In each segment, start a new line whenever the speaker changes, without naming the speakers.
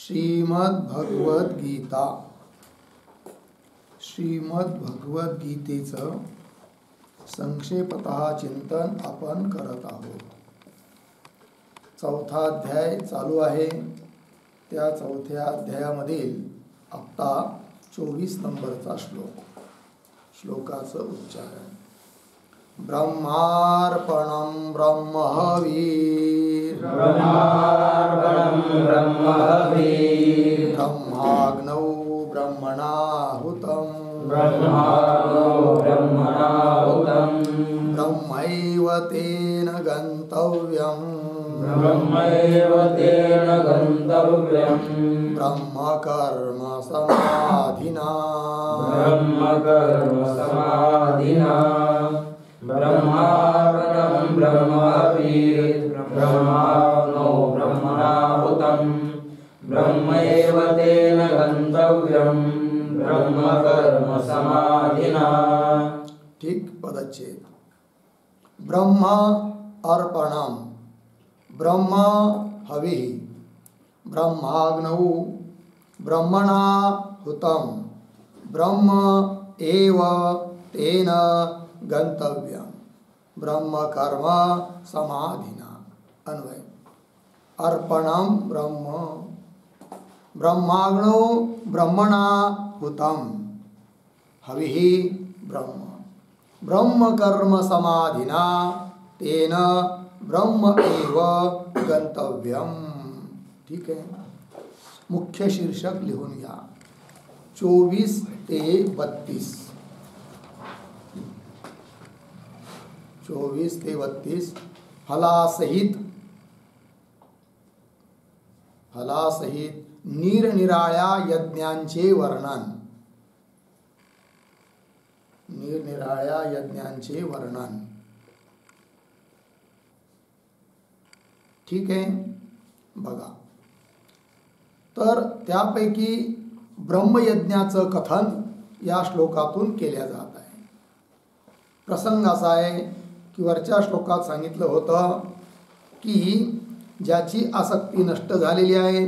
श्रीमद्भगवद्गीता श्रीमद्भगवद्गीतेचं संक्षेपतः चिंतन आपण करत आहोत। चौथा अध्याय चालू आहे। त्या चौथ्या अध्यायामधील आत्ता 24 नंबरचा श्लोकाचं उच्चारण। ब्रह्मार्पणं ब्रह्महविः ब्रह्माग्नौ ब्रह्मणाहुतं ब्रह्मैव तेन गन्तव्यम् ब्रह्म कर्म समाधिना
ब्रह्मार्पणं ब्रह्महविः ब्रह्माग्नौ ब्रह्मणाहुतं ब्रह्मैव तेन गन्तव्यं ब्रह्म कर्म समाधिना।
ठीक पदच्छेद। ब्रह्म अर्पणम ब्रह्म हविः ब्रह्माग्नौ ब्रह्मणाहुतं ब्रह्म एव तेन गंतव्यम ब्रह्म कर्म समाधिना। अन्वय। अर्पणम ब्रह्म ब्रह्माग्नौ ब्रह्मणाहुतं हविः ब्रह्म ब्रह्म कर्म समाधिना तेन ब्रह्म एव गंतव्यम। ठीक है। मुख्य शीर्षक लिहून घ्या 24 ते 32। 24 ते 32 फलासहित निरनिराळ्या यज्ञांचे वर्णन। निरनिराळ्या यज्ञांचे वर्णन। ठीक आहे। बघा, तर त्यापैकी ब्रह्मयज्ञाचं कथन या श्लोकातून केल्या जात आहे। प्रसंग असा आहे की वरच्या श्लोकात सांगितलं होतं की ज्याची आसक्ती नष्ट झालेली आहे,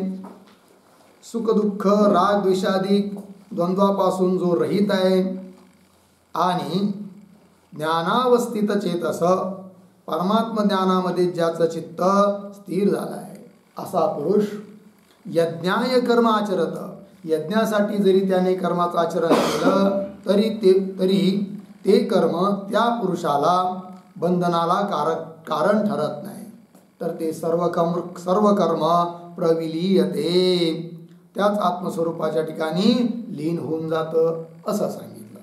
सुख दुःख राग द्वेषादिक द्वंद्वापासून जो रहित आहे आणि ज्ञानावस्थित चेतस परमात्म ज्ञानामध्ये ज्याचं चित्त स्थिर झालं आहे, असा पुरुष यज्ञाय कर्म आचरत। यज्ञासाठी जरी त्याने कर्माचं आचरण केलं तरी ते कर्म त्या पुरुषाला बंधनाला कारण ठरत नाही, तर ते सर्व कर्म प्रविलीयते, त्याच आत्मस्वरूपाच्या ठिकाणी लीन होऊन जातं असं सांगितलं।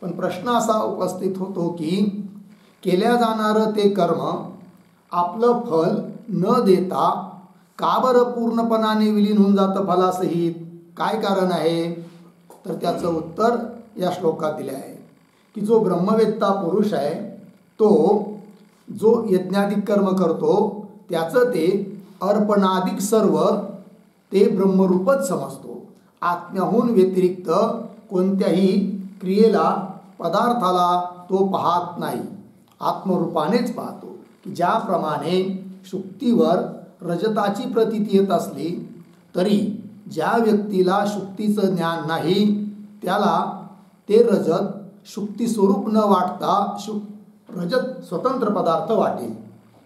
पण प्रश्न असा उपस्थित होतो की केल्या जाणारं ते कर्म आपलं फल न देता का बरं पूर्णपणाने विलीन होऊन जातं फलासहित? काय कारण आहे? तर त्याचं उत्तर या श्लोकात दिले आहे की जो ब्रह्मवेत्ता पुरुष आहे तो जो यज्ञाधिक कर्म करतो त्याचं ते अर्पणाधिक सर्व ते ब्रह्मरूपच समजतो। आत्म्याहून व्यतिरिक्त कोणत्याही क्रियेला पदार्थाला तो पाहत नाही, आत्मरूपानेच पाहतो। की ज्याप्रमाणे शुक्तीवर रजताची प्रतीती येत असली तरी ज्या व्यक्तीला शुक्तीचं ज्ञान नाही त्याला ते रजत शुक्ती स्वरूप न वाटता रजत स्वतंत्र पदार्थ वाटेल।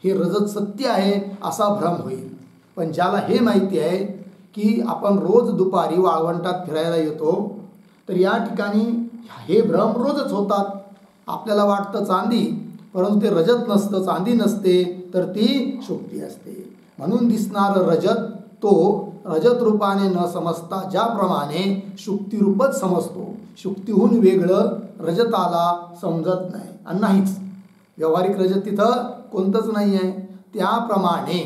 हे रजत सत्य आहे असा भ्रम होईल। पण ज्याला हे माहिती आहे की आपण रोज दुपारी वाळवंटात फिरायला येतो, तर या ठिकाणी हे भ्रम रोजच होतात। आपल्याला वाटतं चांदी, परंतु ते रजत नसतं, चांदी नसते, तर ती शुक्ती असते। म्हणून दिसणारं रजत तो रजत रूपाने न समजता ज्याप्रमाणे शुक्तिरूपच समजतो, शुक्तीहून वेगळं रजताला समजत नाही आणि नाहीच। व्यावहारिक रजत तिथं कोणतंच नाही आहे। त्याप्रमाणे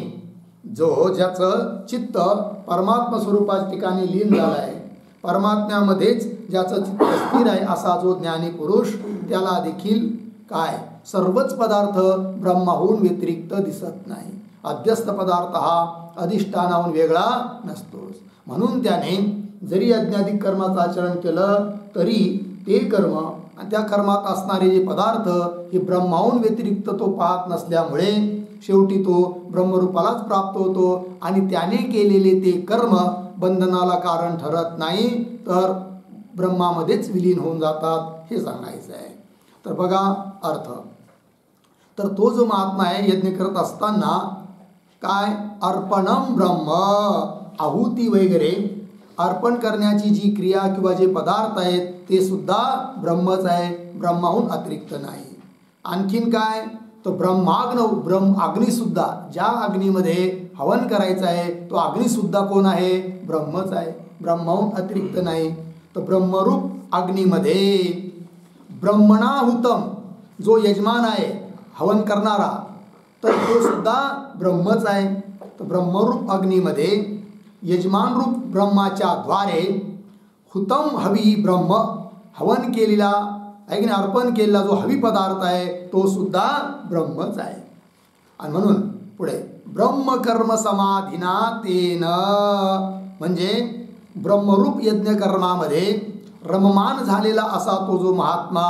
ज्याचं चित्त परमात्मा स्वरूपाच्या ठिकाणी लीन झालं आहे, परमात्म्यामध्येच ज्याचं चित्त स्थिर आहे, असा जो ज्ञानी पुरुष त्याला देखील काय सर्वच पदार्थ ब्रह्माहून व्यतिरिक्त दिसत नाही। अध्यस्त पदार्थ हा अधिष्ठानाहून वेगळा नसतोच। म्हणून त्याने जरी यज्ञाधिक कर्माचं आचरण केलं तरी ते कर्म आणि त्या कर्मात असणारे जे पदार्थ हे ब्रह्माहून व्यतिरिक्त तो पाहत नसल्यामुळे शेवटी तो ब्रह्मरूपालाच प्राप्त होतो आणि त्याने केलेले ते कर्म बंधनाला कारण ठरत नाही, तर ब्रह्मामध्येच विलीन होऊन जातात, हे सांगायचं आहे. तर बघा अर्थ. तर तो जो महात्मा आहे यज्ञ करत असताना काय अर्पणम ब्रह्म, आहुती वगैरे अर्पण करण्याची जी क्रिया किंवा जे पदार्थ आहेत ते सुद्धा ब्रह्मच आहे, ब्रह्माहून अतिरिक्त नाही. आणखीन काय, तो अग्निसुद्धा, ज्या अग्नीमध्ये हवन करायचं आहे तो अग्निसुद्धा कोण आहे, ब्रह्मच आहे, ब्रह्माहून अतिरिक्त नाही. तर ब्रह्मरूप अग्नीमध्ये ब्रह्मणाहुतम, जो यजमान आहे हवन करणारा, तर तो सुद्धा ब्रह्मच आहे. तर ब्रह्मरूप अग्नीमध्ये यजमान रूप ब्रह्माच्या द्वारे हुतम हवी ब्रह्म, हवन केलेला आहे की नाही, अर्पण केलेला जो हवी पदार्थ आहे तो सुद्धा ब्रह्मच आहे. आणि म्हणून पुढे ब्रह्मकर्म समाधीना तेन, म्हणजे ब्रह्मरूप यज्ञ कर्मामध्ये रममान झालेला असा तो जो महात्मा,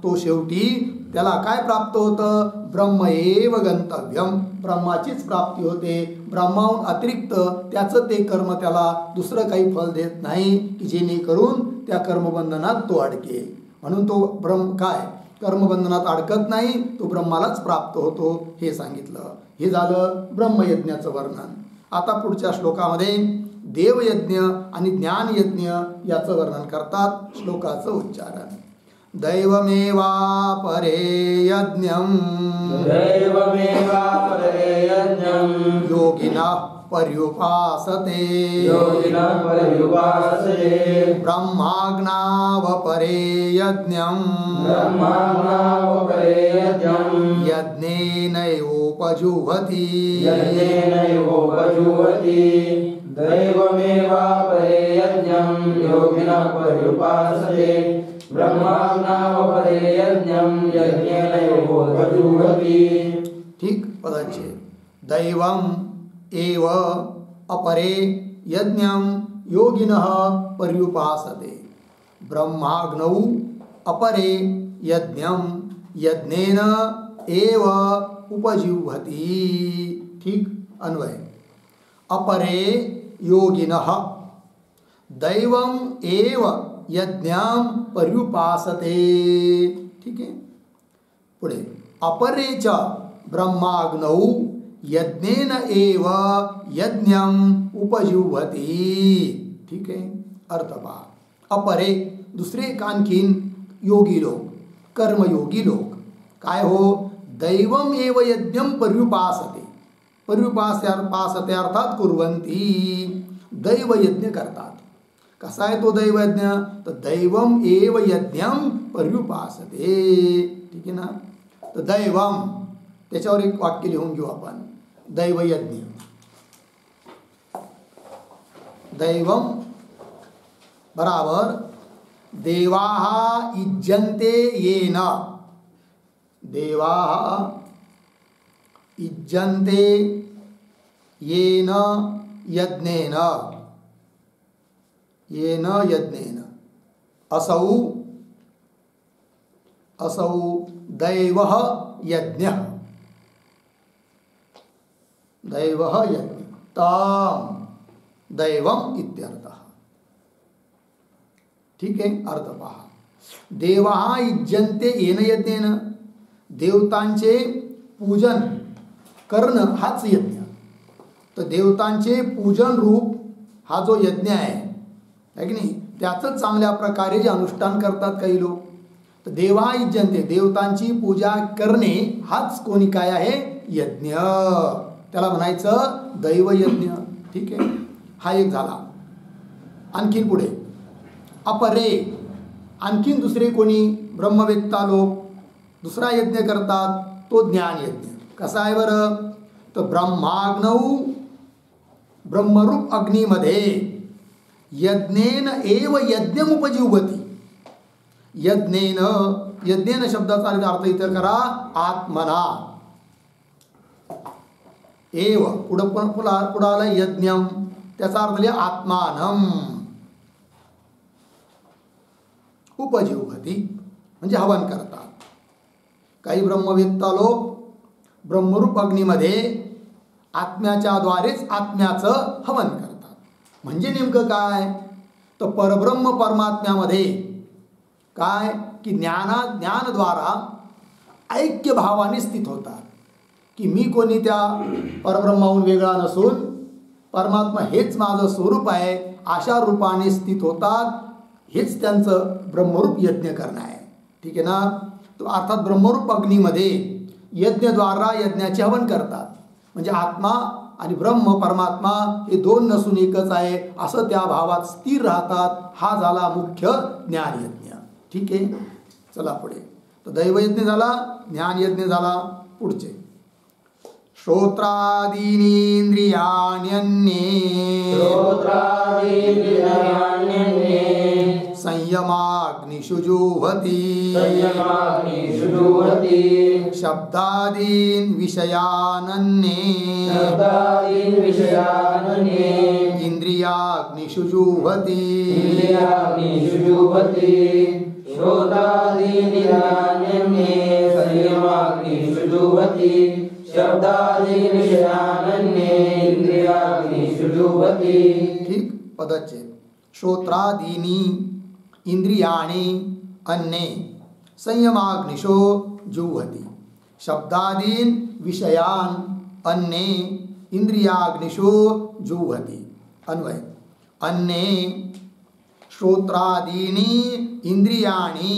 तो शेवटी त्याला काय प्राप्त होतं, ब्रह्म एव गंतव्यम, ब्रह्माचीच प्राप्ती होते. ब्रह्माहून अतिरिक्त त्याचं ते कर्म त्याला दुसरं काही फल देत नाही की जेणेकरून त्या कर्मबंधनात तो अडकेल. म्हणून तो ब्रह्म काय कर्मबंधनात अडकत नाही, तो ब्रह्मालाच प्राप्त होतो, हे सांगितलं. हे झालं ब्रह्मयज्ञाचं वर्णन. आता पुढच्या श्लोकामध्ये देवयज्ञ आणि ज्ञानयज्ञ याचं वर्णन करतात. श्लोकाचं उच्चारण. दैवमेवापरे यज्ञं योगिनः पर्युपासते ब्रह्माग्नावपरे यज्ञं यज्ञेनैवोपजुह्वति
दैवमेवापरे यज्ञं योगिनः पर्युपासते ब्रह्माग्नावपरे यज्ञं यज्ञेनैवोपजुह्वति.
ठीक पदाचे. दैवम एव अपरे यज्ञं योगिनः पर्युपासते ब्रह्माग्नौ अपरे यज्ञं यज्ञेन एव उपजिह्वति. ठीक अन्वय. अपरे योगिनः दैवम एव यज्ञं पर्युपासते. ठीक आहे. पुढे अपरेच ब्रह्माग्नौ यज्ञेन एव यज्ञं उपजिह्वति. ठीक आहे. अर्थ पहा. अपरे दुसरे आणखीन योगी लोक, कर्मयोगी लोक काय हो, दैवम एव यज्ञं पर्युपासते, पर्युपासते अर्थात कुर्वन्ति, दैवयज्ञ करतात. कसा आहे तो दैवयज्ञ, तर दैवम एव यज्ञं पर्युपासते. ठीक आहे ना. तर दैवम, त्याच्यावर एक वाक्य लिहून घेऊ आपण. दैवयज्ञ, दैवम बराबर देवाः इज्जन्ते येन, देवाः इज्जन्ते येन यज्ञेन, येन यज्ञेन असौ असौ दैवः यज्ञः, दैवः यज्ञ ताम दैवम इत्यर्थः. ठीक आहे. अर्थ पहा. देवाः इज्जन्ते येन यज्ञेन, देवतांचे पूजन करणं हाच यज्ञ. तर देवतांचे पूजन रूप हा जो यज्ञ आहे की नाही, त्याचं चांगल्या प्रकारे जे अनुष्ठान करतात काही लोक, तर देवा इज्जन्ते, देवतांची पूजा करणे हाच कोणी काय आहे, यज्ञ. त्याला म्हणायचं दैवयज्ञ. ठीक आहे. हा एक झाला. आणखीन पुढे अपरे, आणखीन दुसरे कोणी ब्रह्मवेत्ता लोक दुसरा यज्ञ करतात, तो ज्ञानयज्ञ. कसा आहे बरं, तर ब्रह्माग्नौ, ब्रह्मरूप अग्नीमध्ये यज्ञेन एव यज्ञम उपजिह्वति. यज्ञेन, यज्ञेन शब्दाचा अर्थ इतर करा आत्मना. एव पुढाला यज्ञम, त्याचा अर्थ लिहा आत्मानम. उपजिह्वति म्हणजे हवन करतात. काही ब्रह्मवेत्ता लोक ब्रह्मरूप अग्नीमध्ये आत्म्याच्या द्वारेच आत्म्याचं हवन करतात. म्हणजे नेमकं काय, तर परब्रह्म परमात्म्यामध्ये काय की ज्ञानद्वारा ऐक्य भावाने स्थित होतात, की मी कोणी त्या परब्रह्माहून वेगळा नसून परमात्मा हेच माझं स्वरूप आहे, अशा रूपाने स्थित होतात. हेच त्यांचं ब्रह्मरूप यज्ञ करणं आहे. ठीक आहे ना. तो अर्थात ब्रह्मरूप अग्नीमध्ये यज्ञद्वारा यज्ञाचे हवन करतात. म्हणजे आत्मा आणि ब्रह्म परमात्मा हे दोन नसून एकच आहे असं त्या भावात स्थिर राहतात. हा झाला मुख्य ज्ञानयज्ञ. ठीक आहे. चला पुढे. तर दैवयज्ञ झाला, ज्ञानयज्ञ झाला. पुढचे
श्रोत्रादीनींद्रियाण्यन्ये
संयमाग्निषु जुह्वति शब्दादीन् विषयानन्ये इंद्रियाग्निषु जुह्वति
श्रोत्रादीनींद्रियाण्यन्ये संयमाग्निषु जुह्वति शब्दादीन् विषयानन्ये इंद्रियाग्निषु जुह्वति.
ठीक. पदच्छेद. श्रोत्रादीनी इंद्रियाणि अन्ये संयमाग्निषो जुह्वति शब्दादीन् विषयान् अन्ये इंद्रियाग्निषो जुह्वति. अन्वय. अन्ये श्रोत्रादीनि इंद्रियाणि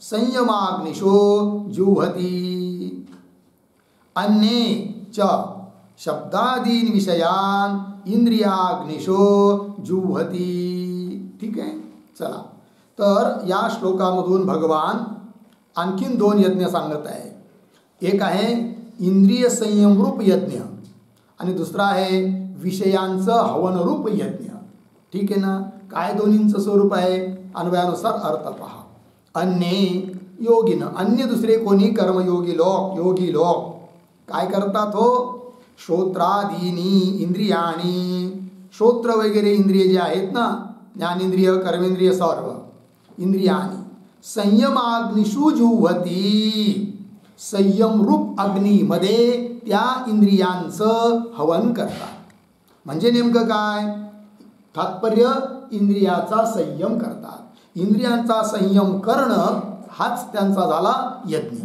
संयमाग्निषो जुह्वति. अन्ये च शब्दादीन विषयान इंद्रियाग्निशो जुह्वति. ठीक आहे. चला. तर या श्लोकामधून भगवान आणखीन दोन यज्ञ सांगत आहे. एक आहे इंद्रिय संयमरूप यज्ञ आणि दुसरा आहे विषयांचं हवनरूप यज्ञ. ठीक आहे ना. काय दोन्हींचं स्वरूप आहे, अन्वयानुसार अर्थ पहा. अन्ये योगिन, अन्य दुसरे कोणी कर्मयोगी लोक, योगी लोक काय करतात हो, श्रोत्रादीनी इंद्रियाणी, श्रोत्र वगैरे इंद्रिय जे आहेत ना, ज्ञानेंद्रिय कर्मेंद्रिय सर्व इंद्रियाणी संयमाग्निषु जुह्वति, संयम रूप अग्नीमध्ये त्या इंद्रियांचं हवन करतात. म्हणजे नेमकं काय तात्पर्य, इंद्रियाचा संयम करतात. इंद्रियांचा संयम करणं हाच त्यांचा झाला यज्ञ.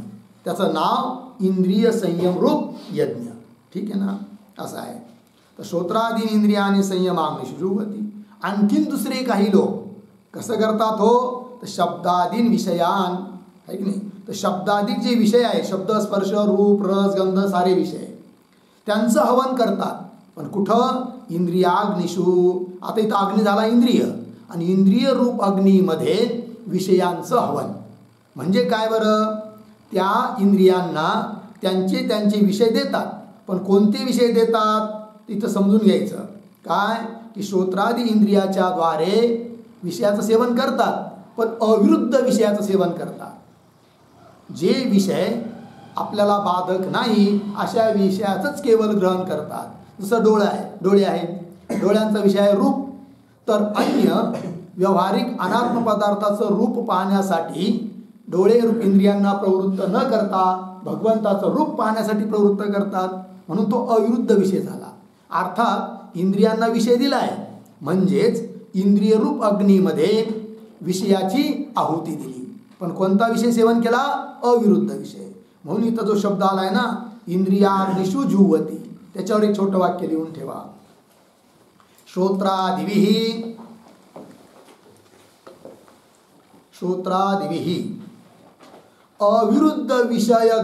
त्याचं नाव इंद्रिय संयम रूप यज्ञ. ठीक आहे ना. असं आहे. तर श्रोत्रादीन इंद्रियाने संयमाग्निषु जुह्वति. आणखीन दुसरे काही लोक कसं करतात हो, तर शब्दादीन विषयान, आहे की नाही. तर शब्दाधिक जे विषय आहे, शब्द स्पर्श रूप रस गंध सारे विषय, त्यांचं हवन करतात. पण कुठं, इंद्रियाग्निषु. आता इथं अग्नी झाला इंद्रिय, आणि इंद्रिय रूप अग्नीमध्ये विषयांचं हवन. म्हणजे काय बरं, त्या इंद्रियांना त्यांचे त्यांचे विषय देतात. पण कोणते विषय देतात तिथं समजून घ्यायचं. काय की श्रोत्रादी इंद्रियाच्या द्वारे विषयाचं सेवन करतात, पण अविरुद्ध विषयाचं सेवन करतात. जे विषय आपल्याला बाधक नाही अशा विषयाचंच केवळ ग्रहण करतात. जसं डोळे आहेत, डोळ्यांचा विषय आहे रूप. तर अन्य व्यावहारिक अनात्म पदार्थाचं रूप पाहण्यासाठी डोळे रूप इंद्रियांना प्रवृत्त न करता भगवंताचं रूप पाहण्यासाठी प्रवृत्त करतात. म्हणून तो अविरुद्ध विषय झाला. अर्थात इंद्रियांना विषय दिलाय, म्हणजेच इंद्रिय रूप अग्नीमध्ये विषयाची आहुती दिली. पण कोणता विषय सेवन केला, अविरुद्ध विषय. म्हणून इथं जो शब्द आलाय ना, इंद्रियाग्निषु जुह्वति, त्याच्यावर एक छोटं वाक्य लिहून ठेवा. श्रोत्रादिभिः अविरुद्ध विषय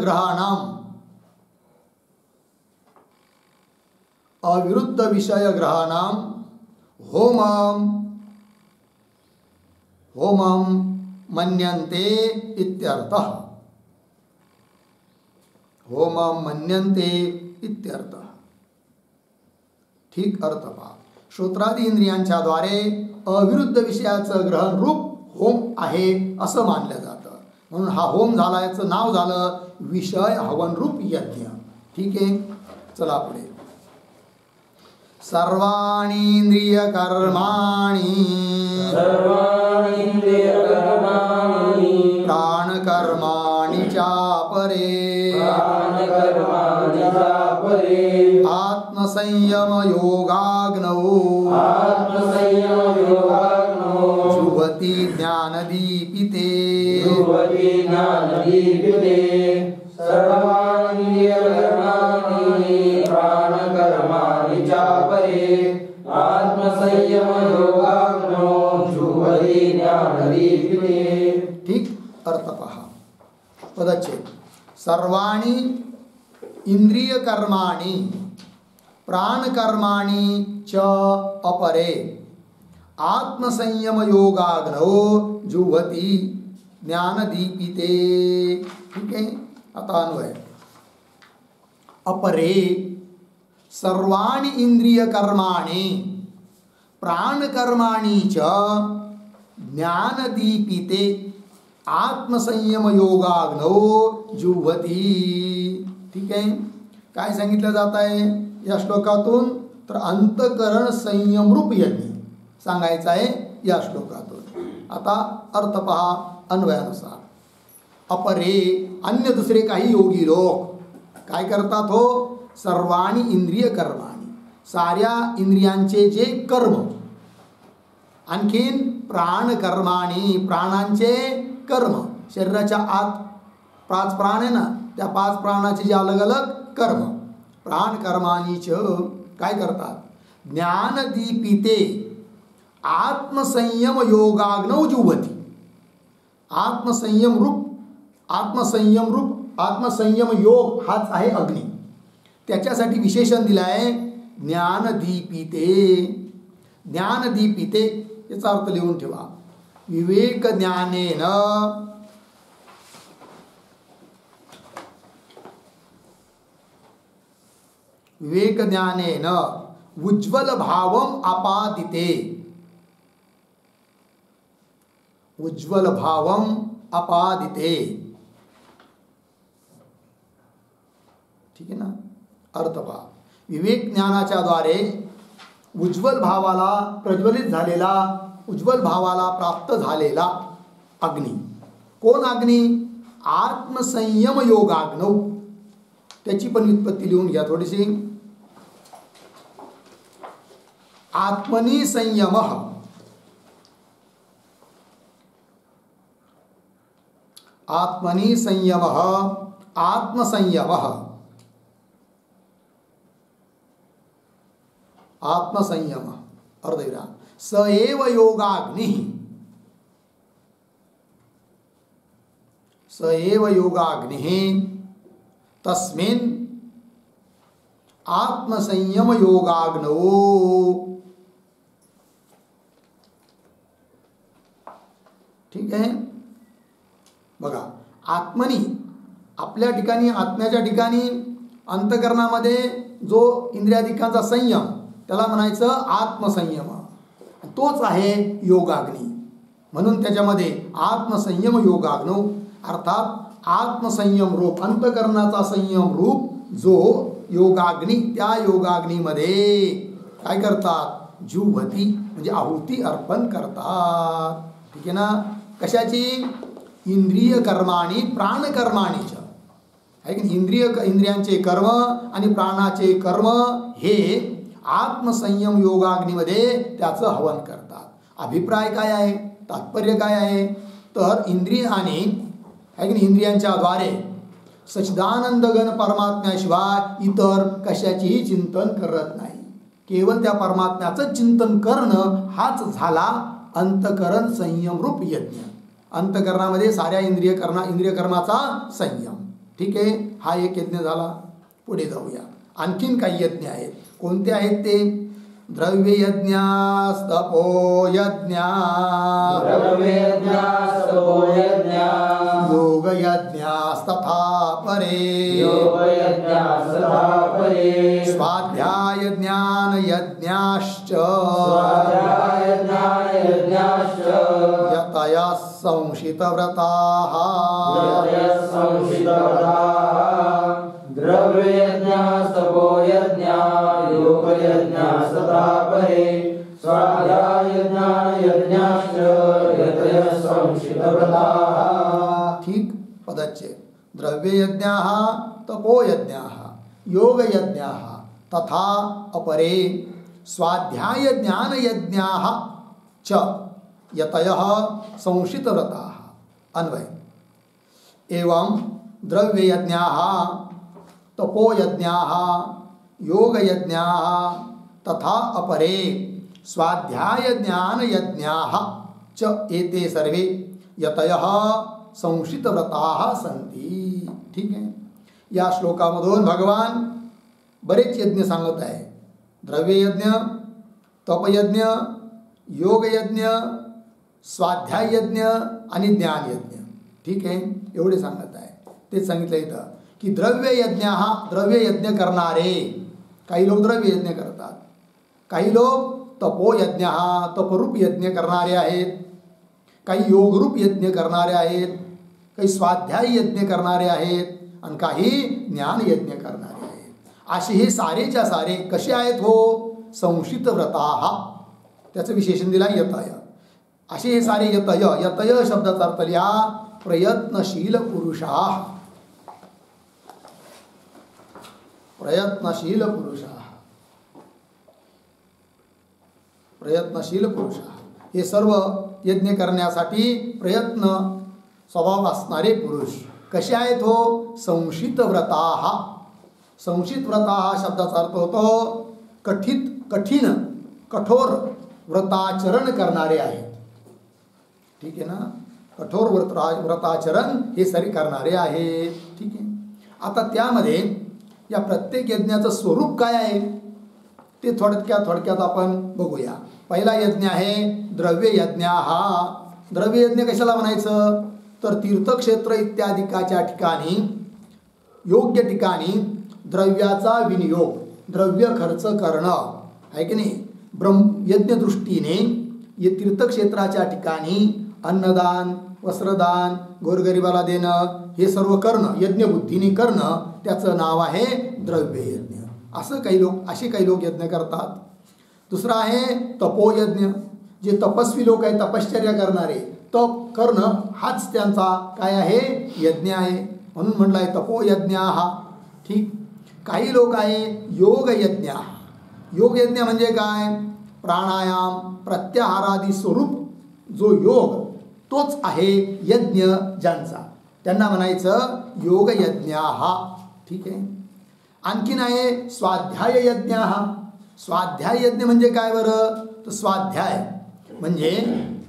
ग्रहाणाम होमं मन्यन्ते इत्यर्थः. होमं मन्यन्ते इत्यर्थः. ठीक अर्थ पहा. श्रोत्रादी इंद्रियांच्या द्वारे अविरुद्ध विषयाचं ग्रहण रूप होम आहे असं मानलं जातं. म्हणून हा होम झाला, याचं नाव झालं विषय हवन रूप यज्ञ. ठीक आहे. चला पुढे. सर्वाणि इंद्रिय कर्माणि प्राण कर्माणि चापरे आत्मसंयम योगाग्नौ जुह्वति ज्ञानदीपिते
सर्वाणीयकर्माणि प्राणकर्माणि चापरे आत्मसंयम योगाग्नौ जुह्वति ज्ञानदीपिते.
ठीक, अर्थ पहा. पदच्छेद. सर्वाणी इंद्रिय कर्माणि प्राणकर्माणि च अपरे आत्मसंयम योगाग्नौ जुह्वति ज्ञानदीपिते. ठीक आहे. आता अन्वय. अपरे सर्वाणि इंद्रिय कर्माणि प्राणकर्माणि च ज्ञानदीपिते आत्मसंयम योगाग्नौ जुह्वति. ठीक आहे. काय सांगितलं जात आहे या श्लोकातून? तर अंतकरण संयम रूप यज्ञ सांगायचा आहे या श्लोकातून. आता अर्थ पहा अन्वयानुसार. अपरे अन्य दुसरे काही योगी लोक काय करतात हो? सर्वाणी इंद्रिय कर्माणी साऱ्या इंद्रियांचे जे कर्म, आणखीन प्राणकर्माणी प्राणांचे कर्म, शरीराच्या आत 5 प्राण आहे ना, त्या 5 प्राणाचे जे अलग अलग कर्म प्राणकर्मानीच काय करतात? ज्ञानदीपिते आत्मसंयम योगाग्नौ जुह्वति. आत्मसंयम योग हाच आहे अग्नी. त्याच्यासाठी विशेषण दिलं आहे ज्ञानदीपिते. ज्ञानदीपिते याचा अर्थ लिहून ठेवा. विवेक ज्ञानेन उज्ज्वल भावम आपादिते. उज्ज्वल भावम आपादिते. ठीक आहे ना. अर्थ पहा. विवेक ज्ञानाच्या द्वारे उज्ज्वल भावाला प्रज्वलित झालेला, उज्ज्वल भावाला प्राप्त झालेला अग्नी. कोण अग्नी? आत्मसंयम योगाग्नौ. त्याची पण व्युत्पत्ती लिहून घ्या थोडीशी. आत्मनि संयमः. आत्मनि संयमः आत्मसंयमः. आत्मसंयम अर्धविराम. स एव योगाग्नि. स एव योगाग्नि तस्मिन् आत्मसंयम योगाग्नौ. ठीक आहे. बघा, आत्मनी आपल्या ठिकाणी, आत्म्याच्या ठिकाणी अंतकरणामध्ये जो इंद्रियाधिकांचा संयम त्याला म्हणायचं आत्मसंयम. तोच आहे योगाग्नी. म्हणून त्याच्यामध्ये आत्मसंयम योगाग्नौ अर्थात आत्मसंयम रूप, अंतकरणाचा संयम रूप जो योगाग्नी, त्या योगाग्नीमध्ये काय करतात? जुह्वति म्हणजे आहुती अर्पण करतात. ठीक आहे ना. कशाची? इंद्रिय कर्माणी प्राणकर्माणीच आहे की इंद्रियांचे कर्म आणि प्राणाचे कर्म हे आत्मसंयम योगाग्नीमध्ये त्याचं हवन करतात. अभिप्राय काय आहे? तात्पर्य काय आहे? तर इंद्रियाने आहे की इंद्रियांच्या द्वारे सच्चिदानंदघन परमात्म्याशिवाय इतर कशाचेही चिंतन करत नाही. केवळ त्या परमात्म्याचं चिंतन करणं हाच झाला अंतकरण संयम रूप यज्ञ. अंतकरणामध्ये साऱ्या इंद्रिय कर्माचा संयम. ठीक आहे. हा एक यज्ञ झाला. पुढे जाऊया. आणखीन काही यज्ञ आहेत. कोणते आहेत ते? द्रव्य यज्ञास तपो यज्ञास योग यज्ञास तथा परे स्वाध्याय ज्ञान यज्ञाश्च यतयः संशितव्रताः
द्रव्ययज्ञास तपो यज्ञास योग यज्ञास तथा परे स्वाध्याय ज्ञान यज्ञाश्च यतयः संशितव्रताः.
ठीक. पदच्छेद. द्रव्य यज्ञाः तपो यज्ञाः योग यज्ञाः तथा अपरे स्वाध्याय ज्ञान यज्ञाः च यतयः संशितव्रताः। अन्वय एवं द्रव्य यज्ञाः तपो यज्ञाः योग यज्ञाः तथा अपरे स्वाध्याय ज्ञान यज्ञाः च एते सर्वे यतयः संशितव्रताः सन्ति। ठीक आहे, या श्लोकामधून भगवान बरेच यज्ञ सांगत आहे. द्रव्य यज्ञ, तपयज्ञ, योग यज्ञ, स्वाध्याय यज्ञ आणि ज्ञान यज्ञ. ठीक आहे, एवढे सांगत आहे. ते सांगितलं इथं की द्रव्य यज्ञ हा द्रव्य यज्ञ करणारे, काही लोक द्रव्य यज्ञ करतात, काही लोक तपो यज्ञ हा तपरूप यज्ञ करणारे आहेत, काही योगरूप यज्ञ करणारे आहेत, काही स्वाध्याय यज्ञ करणारे आहेत आणि काही ज्ञान यज्ञ करणारे आहेत. असे हे सारेच्या सारे कसे आहेत हो? संशित व्रताः. त्याचं विशेषण दिला यतय. असे हे सारे यतय. यतय शब्दाचा अर्थ लिहा प्रयत्नशील पुरुषाः. प्रयत्नशील पुरुषाः. प्रयत्नशील पुरुषाः हे सर्व यज्ञ करण्यासाठी प्रयत्न स्वभाव असणारे पुरुष. कसे आहेत हो? संशित व्रताः. संशित व्रताः शब्दाचा अर्थ होतो कठीण कठोर व्रताचरण करणारे आहेत. ठीक आहे ना, कठोर व्रताचरण हे सरी करणारे आहेत. ठीक आहे, आता त्यामध्ये या प्रत्येक यज्ञाचं स्वरूप काय आहे ते थोडक्यात आपण बघूया. पहिला यज्ञ आहे द्रव्य यज्ञ. हा द्रव्य यज्ञ कशाला म्हणायचं तर तीर्थक्षेत्र इत्यादिकाच्या ठिकाणी योग्य ठिकाणी द्रव्याचा विनियोग, द्रव्य खर्च करणं आहे की नाही. यज्ञ दृष्टीने ये तीर्थक्षेत्राच्या ठिकाणी अन्नदान, वस्त्रदान, गोरगरिबाला देणं हे सर्व करणं, यज्ञबुद्धीने करणं, त्याचं नाव आहे द्रव्य यज्ञ. असे काही लोक यज्ञ करतात. दुसरा आहे तपोयज्ञ. जे तपस्वी लोक आहेत, तपश्चर्या करणारे, तप करणं हाच त्यांचा काय आहे यज्ञ आहे, म्हणून म्हटलं आहे तपोयज्ञ हा. ठीक, काही लोक आहे योग यज्ञ. योग यज्ञ म्हणजे काय? प्राणायाम प्रत्याहारादी स्वरूप जो योग तोच आहे यज्ञ ज्यांचा, त्यांना म्हणायचं योग यज्ञ हा. ठीक आहे, आणखीन आहे स्वाध्याय यज्ञ. स्वाध्याय यज्ञ म्हणजे काय बरं तर स्वाध्याय म्हणजे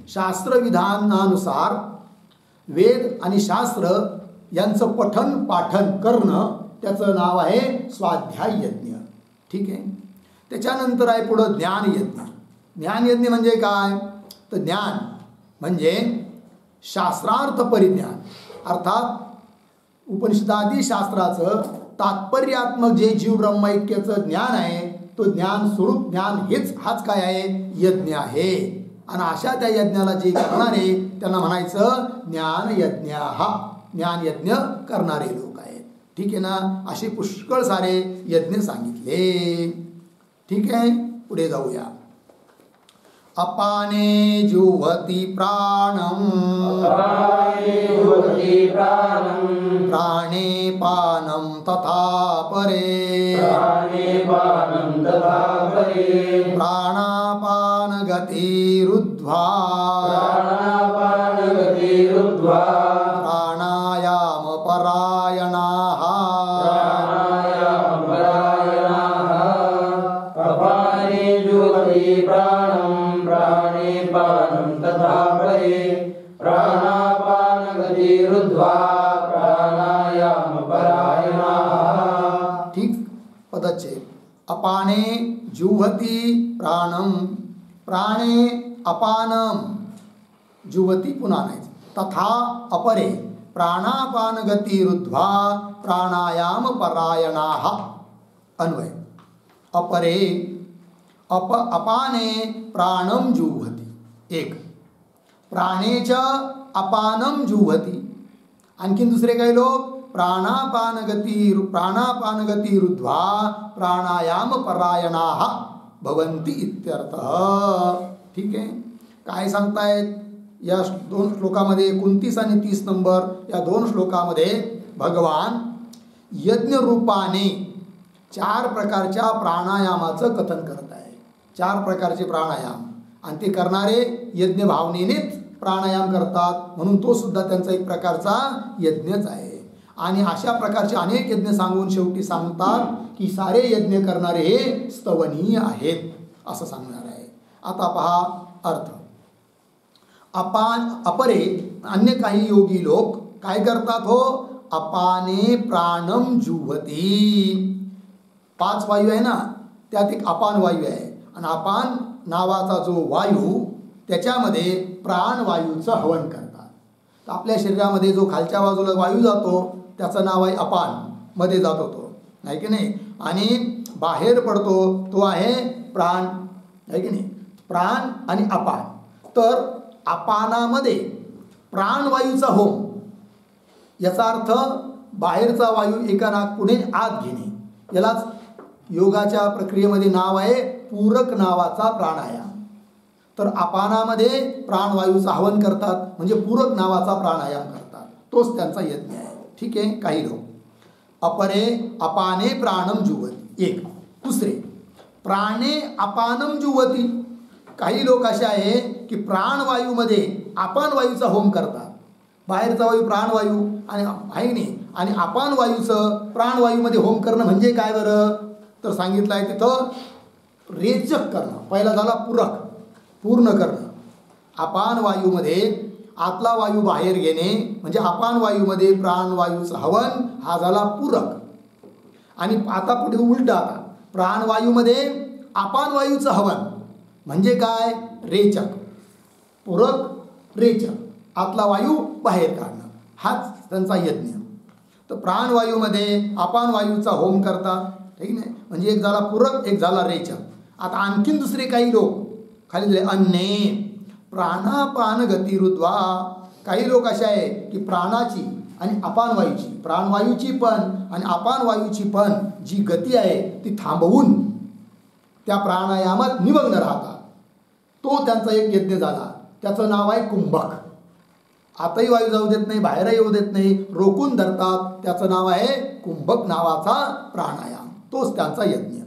शास्त्रविधानानुसार वेद आणि शास्त्र यांचं पठन पाठन करणं, त्याचं नाव आहे स्वाध्याय यज्ञ. ठीक आहे, त्याच्यानंतर आहे पुढं ज्ञान यज्ञ. ज्ञान यज्ञ म्हणजे काय तर ज्ञान म्हणजे शास्त्रार्थ परिज्ञान, अर्थात उपनिषदादी शास्त्राचं तात्पर्यात्मक जे जीव ब्रह्मैक्याचं ज्ञान आहे, तो ज्ञान स्वरूप ज्ञान हाच काय आहे यज्ञ आहे. आणि अशा त्या यज्ञाला जे करणारे त्यांना म्हणायचं ज्ञान यज्ञ. हा ज्ञान यज्ञ करणारे लोक आहेत. ठीक आहे ना, असे पुष्कळ सारे यज्ञ सांगितले. ठीक आहे, पुढे जाऊया. अपाने जुह्वति प्राणं प्राणे पानं तथा परे प्राणापान गतिरुद्ध्वा प्राणायाम परायणाः ठीक पदच्छेद. अपाने जुह्वति प्राणं प्राणे अपानं जुह्वति पुन्हा नाही तथा अपरे प्राणापान गतिरुद्ध्वा प्राणायाम परायणाः. अन्वय अपरे अपाने प्राणं जुह्वति. एक प्राणेच अपानं जुह्वति. आणखीन दुसरे काही लोक प्राणापान गतिरुद्ध्वा प्राणायाम परायणाः भवन्ति इत्यर्थः. ठीक आहे, काय सांगतायत या दोन श्लोकामध्ये 29 आणि 30 नंबर या दोन श्लोकामध्ये भगवान यज्ञ रूपाने 4 प्रकारच्या प्राणायामाचं कथन करत आहे. 4 प्रकारचे प्राणायाम, आणि ते करणारे यज्ञ भावनेनेच प्राणायाम करतात, म्हणून तो सुद्धा त्यांचा एक प्रकारचा यज्ञच आहे. आणि अशा प्रकारचे अनेक यज्ञ सांगून शेवटी सांगतात की सारे यज्ञ करणारे हे स्तवनीय आहेत असं सांगणार आहे. आता पहा अर्थ. अपरे अन्य काही योगी लोक काय करतात हो, अपाने प्राणम जुहती. 5 वायू आहे ना, त्यात एक अपान वायू आहे, आणि अपान नावाचा जो वायू त्याच्यामध्ये प्राणवायूचं हवन करतात. तर आपल्या शरीरामध्ये जो खालच्या बाजूला वायू जातो त्याचं नाव आहे अपान, मध्ये जातो तो, आहे की नाही, आणि बाहेर पडतो तो आहे प्राण, आहे की नाही, प्राण आणि अपान. तर अपानामध्ये प्राणवायूचा होम, याचा अर्थ बाहेरचा वायू एका नाकपुढे आत घेणे, यालाच योगाच्या प्रक्रियेमध्ये नाव आहे पूरक नावाचा प्राणायाम. तर अपानामध्ये प्राणवायूचं हवन करतात, म्हणजे पूरक नावाचा प्राणायाम करतात, तोच त्यांचा यज्ञ आहे. ठीक आहे. काही लोक अपरे अपाने प्राणम जुवती, एक. दुसरे प्राणे अपानम जुवती. काही लोक असे आहे की प्राणवायूमध्ये अपान वायूचा होम करतात. बाहेरचा वायू प्राणवायू आणि आहे नाही, आणि अपान वायूचं प्राणवायूमध्ये होम करणं म्हणजे काय बरं, तर सांगितलं आहे तिथं रेचक करणं. पहिला झाला पूरक, पूर्ण करणं. अपान वायूमध्ये आतला वायू बाहेर घेणे म्हणजे अपान वायूमध्ये प्राणवायूचं हवन, हा झाला पूरक. आणि आता पुढे उलटा, आता प्राणवायूमध्ये अपान वायूचं हवन म्हणजे काय, रेचक. पूरक रेचक, आतला वायू बाहेर काढणं, हाच त्यांचा यज्ञ. तर प्राणवायूमध्ये अपान वायूचा होम करतात, ठीक नाही, म्हणजे एक झाला पूरक, एक झाला रेचक. आता आणखीन दुसरे काही लोक खाली दिले अन्ने प्राणापान गती रुद्वा. काही लोक असे आहे की प्राणाची आणि अपान वायूची, प्राणवायूची पण आणि अपान वायूची पण जी गती आहे ती थांबवून त्या प्राणायामात निमग्न राहतात. तो त्यांचा एक यज्ञ झाला, त्याचं नाव आहे कुंभक. आतही वायू जाऊ देत नाही, बाहेरही येऊ देत नाही, रोखून धरतात, त्याचं नाव आहे कुंभक नावाचा प्राणायाम, तोच त्यांचा यज्ञ.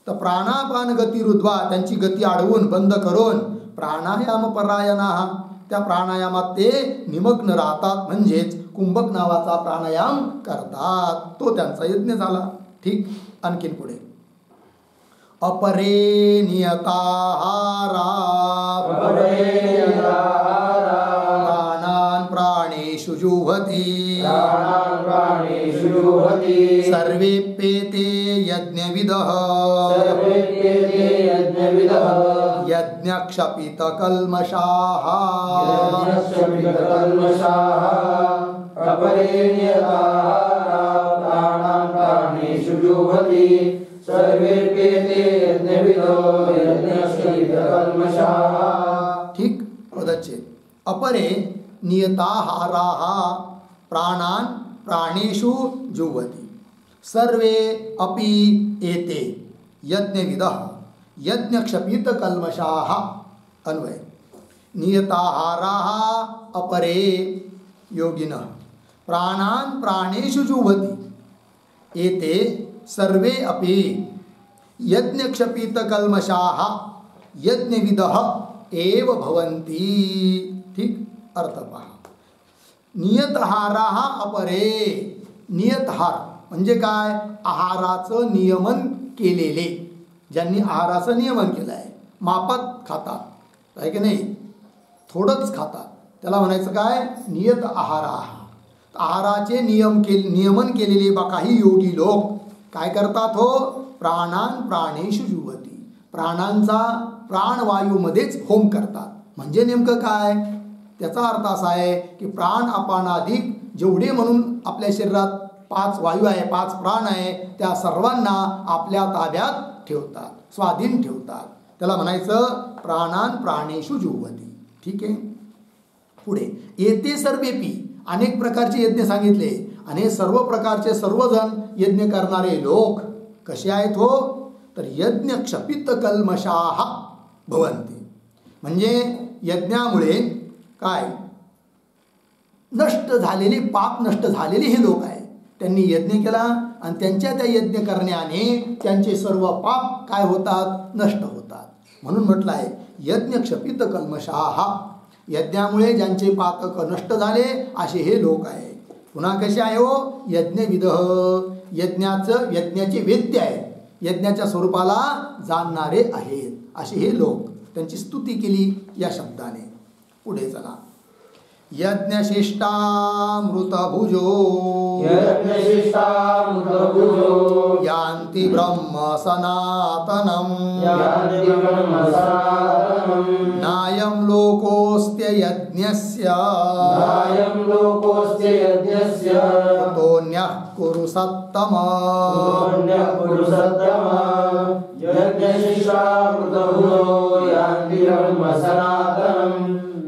तर प्राणापान गती रुद्वा, त्यांची गती अडवून बंद करून प्राणायाम परायणा, त्या प्राणायामात ते निमग्न राहतात, म्हणजेच कुंभक नावाचा प्राणायाम करतात, तो त्यांचा यज्ञ झाला. ठीक. आणखीन पुढे अपरे नियताहारा प्राणान् प्राणेषु जुह्वति सर्वेप्येते यज्ञविदः यज्ञक्षपितकल्मषाः ठीक. पदच्छेद. अपरे नियताहाराः प्राणान् प्राणेषु जुह्वति सर्वे अपि एते यज्ञविदः यज्ञक्षपितकल्मषाः. अन्वय. नियताहाराः अपरे योगिनः प्राणान् प्राणेषु जुह्वति एते सर्वे अपि यज्ञक्षपितकल्मषाः यज्ञविदः एव भवन्ति. ठीक. अर्थ पहा. नियतहाराः अपरे. नियतहार म्हणजे काय, आहाराचं नियमन केलेले, ज्यांनी आहाराचं नियमन केलं आहे, मापात खातात, आहे की नाही, थोडंच खातात, त्याला म्हणायचं काय, नियत आहाराः. आहाराचे नियमन केलेले काही योगी लोक काय करतात हो, प्राणान् प्राणेषु जुह्वति, प्राणांचा प्राणवायूमध्येच होम करतात. म्हणजे नेमकं काय, त्याचा अर्थ असा आहे की प्राण अपानाधिक जेवढे म्हणून आपल्या शरीरात 5 वायू आहे, 5 प्राण आहे, त्या सर्वांना आपल्या ताब्यात ठेवतात, स्वाधीन ठेवतात. त्याला म्हणायचं प्राणान् प्राणेषु जुह्वति. ठीक आहे. पुढे येते सर्वेपी, अनेक प्रकारचे यज्ञ सांगितले, आणि सर्व प्रकारचे सर्वजण यज्ञ करणारे लोक कसे आहेत हो, तर यज्ञ क्षपित कल्मषाः भवन्ति. म्हणजे यज्ञामुळे काय, नष्ट झालेले, पाप नष्ट झालेले हे लोक आहे, त्यांनी यज्ञ केला आणि त्यांच्या त्या यज्ञ करण्याने त्यांचे सर्व पाप काय होतात, नष्ट होतात. म्हणून म्हटलं आहे यज्ञ क्षपित कल्मषाः, यज्ञामुळे ज्यांचे पातक नष्ट झाले असे हे लोक आहे. पुन्हा कसे आहे हो, यज्ञविदः, यज्ञाचे वेद्य आहे, यज्ञाच्या स्वरूपाला जाणणारे आहेत असे हे लोक. त्यांची स्तुती केली या शब्दाने. पुढे चला. यज्ञशिष्टामृतभुजो यान्ति ब्रह्म सनातनम्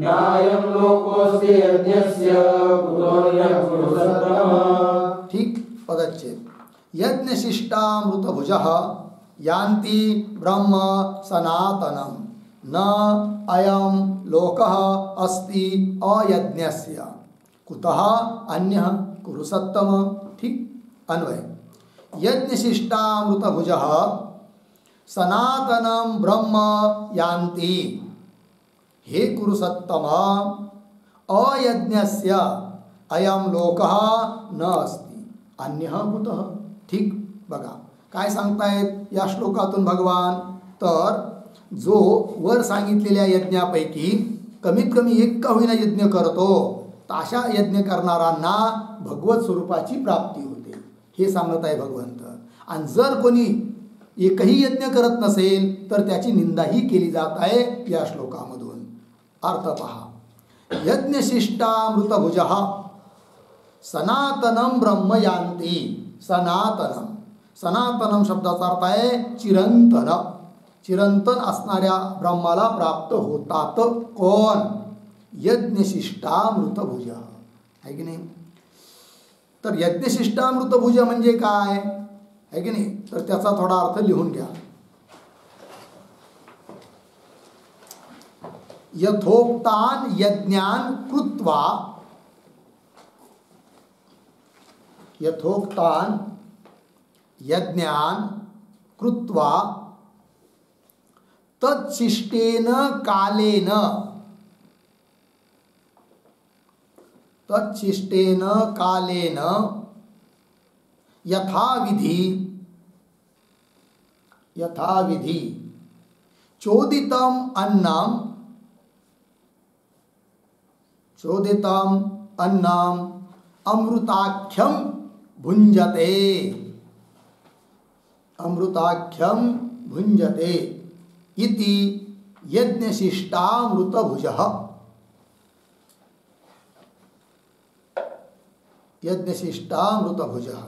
नायं लोकोऽस्त्य यज्ञस्य कुतोऽन्यः कुरु सत्तम. ठीक पदच्छेद. यज्ञशिष्टामृतभुजः यान्ति ब्रह्म सनातनं न अयं लोकः अस्ति अयज्ञस्य कुतः अन्यः कुरु सत्तम. ठीक अन्वय. यज्ञशिष्टामृतभुजः सनातनं ब्रह्म यान्ति, हे कुरु सत्तम, अयज्ञस्य अयं लोकः न अस्ति अन्यः कुतः. ठीक बघा काय सांगतायत या श्लोकातून भगवान. तर जो वर सांगितलेल्या यज्ञापैकी कमीत कमी एक का होईना यज्ञ करतो, तर अशा यज्ञ करणाऱ्यांना भगवत स्वरूपाची प्राप्ती होते हे सांगत आहे भगवंत. आणि जर कोणी एकही यज्ञ करत नसेल तर त्याची निंदाही केली जात आहे या श्लोकामधून. अर्थ पहा. यज्ञशिष्टामृतभुजः सनातनं ब्रह्म यान्ति. सनातनम, सनातनम शब्दाचा अर्थ आहे चिरंतन. चिरंतन असणाऱ्या ब्रह्माला प्राप्त होतात. कोण? यज्ञशिष्टामृतभुज आहे की नाही. तर यज्ञशिष्टामृतभुज म्हणजे काय आहे की नाही, तर त्याचा थोडा अर्थ लिहून घ्या. यथोक्तान यज्ञान कृत्वा, यथोक्तान यज्ञान कृत्वा तत्शिष्टेन कालेन, तत्शिष्टेन कालेन यथाविधि, यथाविधि चोदितम अन्नम, चोदितम अन्नम अमृताख्यम भुंजते, अमृताख्यम भुंजते इति यज्ञशिष्टामृतभुजः. यज्ञशिष्टामृतभुजः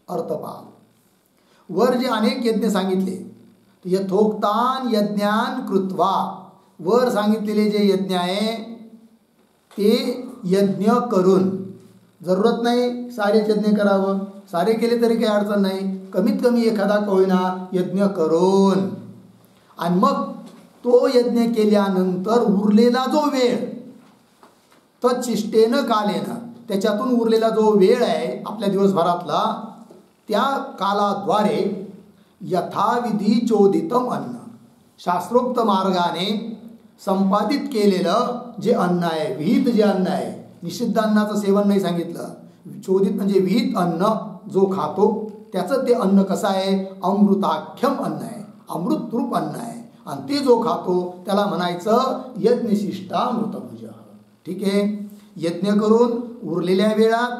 अर्थ पहा. वर जे अनेक यज्ञ सांगितले, यथोक्तान यज्ञान कृत्वा, वर सांगितलेले जे यज्ञ आहे ते यज्ञ करून, जरूरत नाही सारेच यज्ञ करावं, सारे केले तरी काही अडचण नाही, कमीत कमी एखादा का होईना यज्ञ करून, आणि मग तो यज्ञ केल्यानंतर उरलेला जो वेळ, तत्शिष्टेन कालेन, त्याच्यातून उरलेला जो वेळ आहे आपल्या दिवसभरातला, त्या कालाद्वारे यथाविधी चोदितम अन्न, शास्त्रोक्त मार्गाने संपादित केलेलं जे अन्न आहे, विहित जे अन्न आहे, निषिद्ध अन्नाचं सेवन नाही सांगितलं, चोदित म्हणजे विहित अन्न जो खातो त्याचं ते अन्न कसं आहे, अमृताख्यम अन्न आहे, अमृतरूप अन्न आहे, आणि ते जो खातो त्याला म्हणायचं यज्ञशिष्टामृतभुज. ठीक आहे. यज्ञ करून उरलेल्या वेळात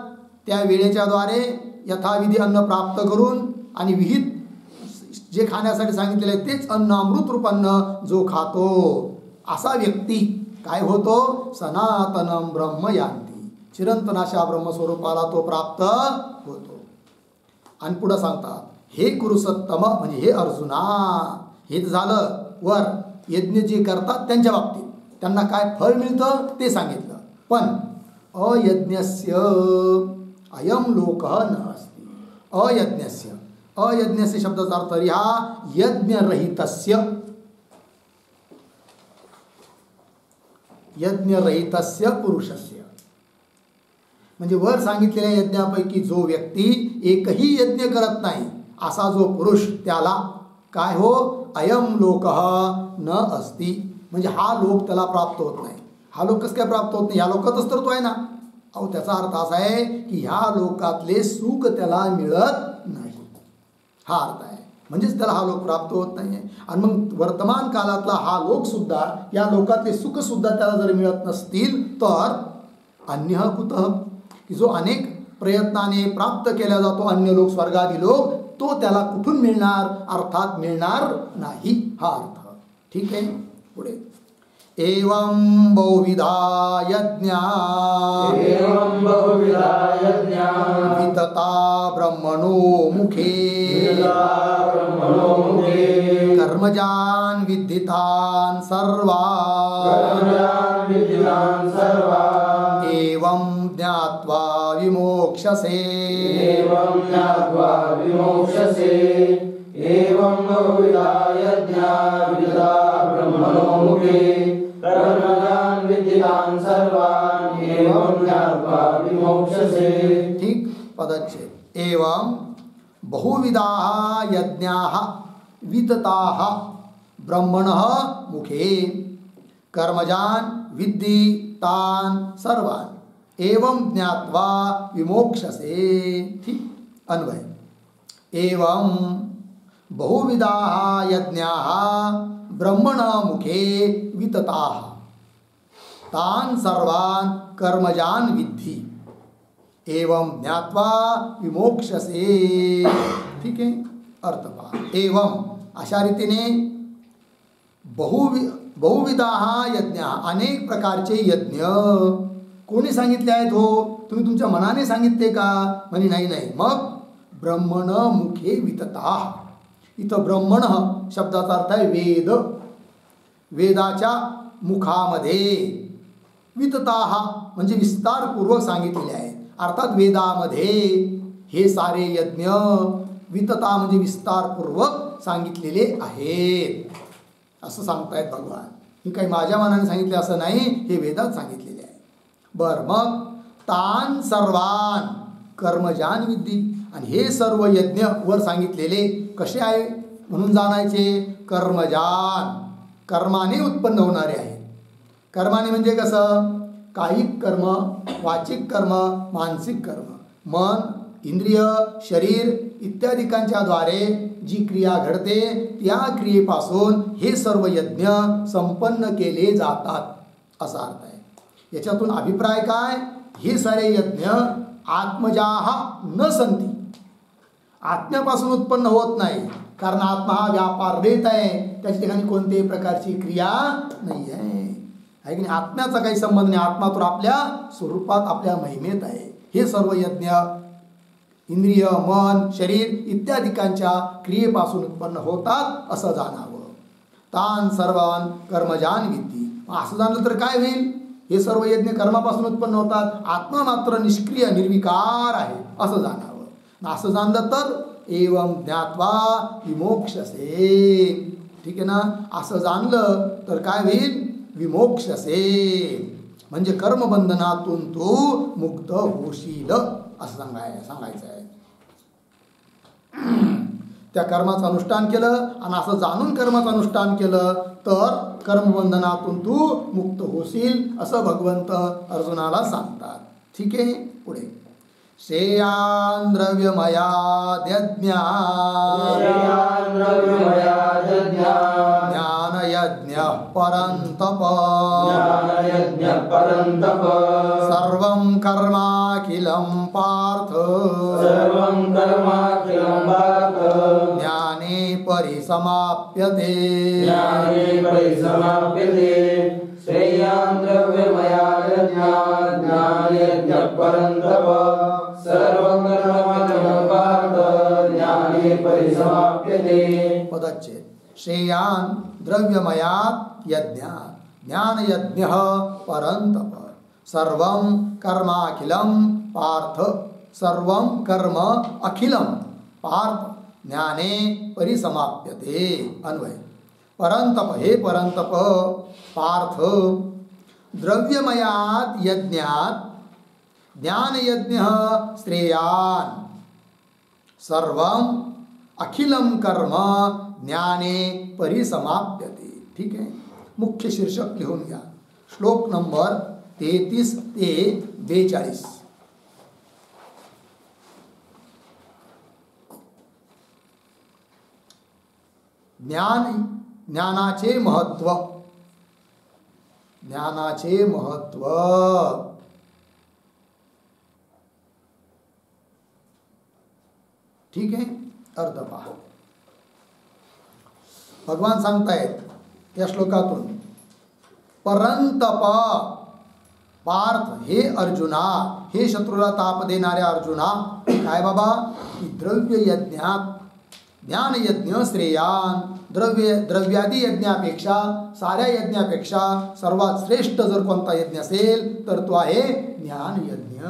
त्या वेळेच्याद्वारे यथाविधी अन्न प्राप्त करून आणि विहित जे खाण्यासाठी सांगितलेले तेच अन्न, अमृतरूप अन्न जो खातो असा व्यक्ती काय होतो, सनातनम ब्रह्म यान्ति, चिरंतनाशा ब्रह्मस्वरूपाला तो प्राप्त होतो. आणि पुढे सांगतात हे कुरुसत्तम, म्हणजे हे अर्जुना, हे झालं वर यज्ञ जे करतात त्यांच्या बाबतीत त्यांना काय फळ मिळतं ते सांगितलं. पण अयज्ञस्य अयम लोकः न अस्ति. अयज्ञस्य, अयज्ञस्य शब्दाचा अर्थ हा यज्ञरहितस्य, यज्ञरहितस्य पुरुषस्य, म्हणजे वर सांगितलेल्या यज्ञापैकी जो व्यक्ती एकही यज्ञ करत नाही असा जो पुरुष त्याला काय हो अयम लोकः न अस्ति, म्हणजे हा लोक त्याला प्राप्त होत नाही. हा लोक कसं काय प्राप्त होत नाही? या लोकातच तर तो आहे ना. अहो त्याचा अर्थ असा आहे की ह्या लोकातले सुख त्याला मिळत नाही, हा अर्थ आहे. म्हणजेच त्याला हा लोक प्राप्त होत नाही आहे. आणि मग वर्तमान काळातला हा लोक सुद्धा, या लोकातले सुख सुद्धा त्याला जर मिळत नसतील तर अन्य कुतः, की जो अनेक प्रयत्नाने प्राप्त केला जातो अन्य लोक स्वर्गादी लोक, तो त्याला कुठून मिळणार? अर्थात मिळणार नाही, हा अर्थ. ठीक आहे. पुढे एवं बहुविधा यज्ञा वितता ब्रह्मणो मुखे कर्मजान् विद्धितान् सर्वान् एवं ज्ञात्वा विमोक्षसे.
एवं बहुविधा यज्ञा वितता ब्रह्मणो मुखे कर्मजान् विद्धितान् सर्वान् एवं ज्ञात्वा विमोक्षसे.
ठीक. पदच्छेद. एवं बहुविधाः यज्ञाः वितताः ब्रह्मणः मुखे कर्मजान् विद्धि तान् सर्वान् एवं ज्ञात्वा विमोक्षसे. ठीक. अन्वय. एवं बहुविधाः यज्ञाः ब्रह्मणः मुखे वितताः तान् सर्वान् कर्मजान् विद्धि एवं ज्ञात्वा विमोक्षसे. ठीक आहे. अर्थ पहा. एवं अशा रीतीने बहुविधाः यज्ञ, अनेक प्रकारचे यज्ञ कोणी सांगितले आहेत? हो तुम्ही तुमच्या मनाने सांगितले का? म्हणजे नाही. मग ब्रह्मण मुखे वितता. इथं ब्रह्मण शब्दाचा अर्थ आहे वेद. वेदाच्या मुखामध्ये वितताः म्हणजे विस्तारपूर्वक सांगितलेले आहे. अर्थात वेदामध्ये हे सारे यज्ञ वितता म्हणजे विस्तारपूर्वक सांगितलेले आहेत असं सांगतायत भगवान. हे काही माझ्या मनाने सांगितले असं नाही, हे वेदात सांगितलेले आहे. बर, मग तान सर्वान कर्मजान विद्धी. आणि हे सर्व यज्ञ वर सांगितलेले कसे आहे म्हणून जाणायचे? कर्मजान, कर्माने उत्पन्न होणारे आहेत. कर्माने म्हणजे कसं? कायिक कर्म, वाचिक कर्म, मानसिक कर्म, मन, इंद्रिय, शरीर इत्यादिकांच्या द्वारे जी क्रिया घडते त्या क्रियेपासून हे सर्व यज्ञ संपन्न केले जातात असा अर्थ आहे. याच्यातून अभिप्राय काय? हे सारे यज्ञ आत्मजाः न संती, आत्म्यापासून उत्पन्न होत नाही. कारण आत्मा हा व्यापार देत आहे, त्याच्या ठिकाणी कोणत्याही प्रकारची क्रिया नाही आहे की नाही. आत्म्याचा काही संबंध नाही. आत्मा तर आपल्या स्वरूपात आपल्या महिमेत आहे. हे सर्व यज्ञ इंद्रिय, मन, शरीर इत्यादिकांच्या क्रियेपासून उत्पन्न होतात असं जाणावं. तान सर्वान कर्मजान विद्धी. असं जाणलं तर काय होईल? हे सर्व यज्ञ कर्मापासून उत्पन्न होतात, आत्मा मात्र निष्क्रिय निर्विकार आहे असं जाणावं. असं जाणलं तर एवं ज्ञात्वा विमोक्षसे. ठीक आहे ना. असं जाणलं तर काय होईल? विमोक्षसे म्हणजे कर्मबंधनातून तू मुक्त होशील असं सांगायचं आहे. त्या कर्माचं अनुष्ठान केलं आणि असं जाणून कर्माचं अनुष्ठान केलं तर कर्मबंधनातून तू मुक्त होशील असं भगवंत अर्जुनाला सांगतात. ठीक आहे. पुढे श्रेयान् द्रव्यमयाद् यज्ञात् ज्ञानयज्ञः परन्तप सर्वं कर्माखिलं पार्थ ज्ञाने परिसमाप्यते.
श्रेयान् द्रव्यमयाद् यज्ञात् ज्ञानयज्ञः परन्तप सर्वं कर्माखिलं पार्थ ज्ञाने परिसमाप्यते.
पदच्छेद. श्रेयान् द्रव्यमयात् यज्ञात् ज्ञानयज्ञः परन्तप सर्वं कर्माखिलं पार्थ सर्वं कर्म अखिलं पार्थ ज्ञाने परिसमाप्यते. अन्वय. परंतप, हे परंतप पार्थ, द्रव्यमयात् यज्ञात् ज्ञानयज्ञः श्रेयान् सर्वम अखिलम कर्म ज्ञाने परिसमाप्यते. ठीक आहे, मुख्य शीर्षक लिहून घ्या. श्लोक नंबर 33 ते 42. ज्ञानाचे महत्व. ज्ञानाचे महत्व. ठीक आहे, अर्थ पहा. भगवान सांगतायत या श्लोकातून, परंतप पार्थ, हे अर्जुना, हे शत्रूला ताप देणाऱ्या अर्जुना, काय बाबा, की द्रव्य यज्ञात ज्ञान यज्ञ श्रेयान. द्रव्यादी यज्ञापेक्षा, साऱ्या यज्ञापेक्षा सर्वात श्रेष्ठ जर कोणता यज्ञ असेल तर तो आहे ज्ञान यज्ञ.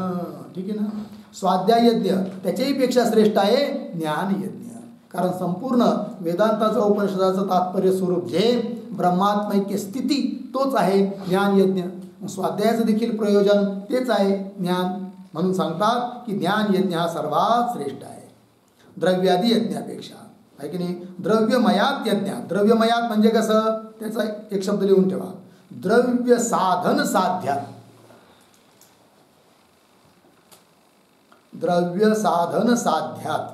ठीक आहे ना. स्वाध्याय यज्ञ त्याच्याही पेक्षा श्रेष्ठ आहे ज्ञान यज्ञ. कारण संपूर्ण वेदांताचं उपनिषदाचं तात्पर्य स्वरूप जे ब्रह्मात्मैक्य स्थिती तोच आहे ज्ञान यज्ञ. स्वाध्यायाचं देखील प्रयोजन तेच आहे ज्ञान. म्हणून सांगतात की ज्ञान यज्ञ हा सर्वात श्रेष्ठ आहे द्रव्यादी यज्ञापेक्षा. आहे की नाही. द्रव्यमयात यज्ञ. द्रव्यमयात म्हणजे कसं, त्याचा एक शब्द लिहून ठेवा, द्रव्य साधन साध्यात. द्रव्य साधन साध्यात.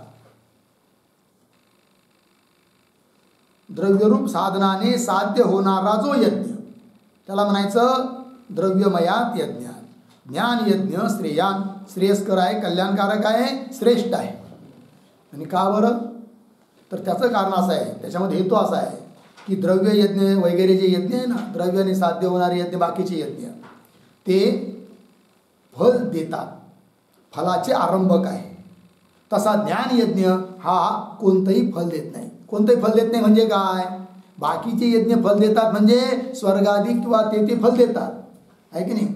द्रव्यरूप साधनाने साध्य होणारा जो यज्ञ त्याला म्हणायचं द्रव्यमयात यज्ञ. ज्ञान यज्ञ श्रेयान, श्रेयस्कर आहे, कल्याणकारक आहे, श्रेष्ठ आहे. आणि का बरं, तर त्याचं कारण असं आहे, त्याच्यामध्ये हेतू असा आहे की द्रव्य यज्ञ वगैरे जे यज्ञ आहे ना, द्रव्याने साध्य होणारे यज्ञ, बाकीचे यज्ञ ते फल देतात, फलाचे आरंभक आहे. तसा ज्ञान यज्ञ हा कोणतंही फल देत नाही. कोणतंही फल देत नाही म्हणजे काय, बाकीचे यज्ञ फल देतात म्हणजे स्वर्गादी किंवा ते फल देतात, आहे की नाही.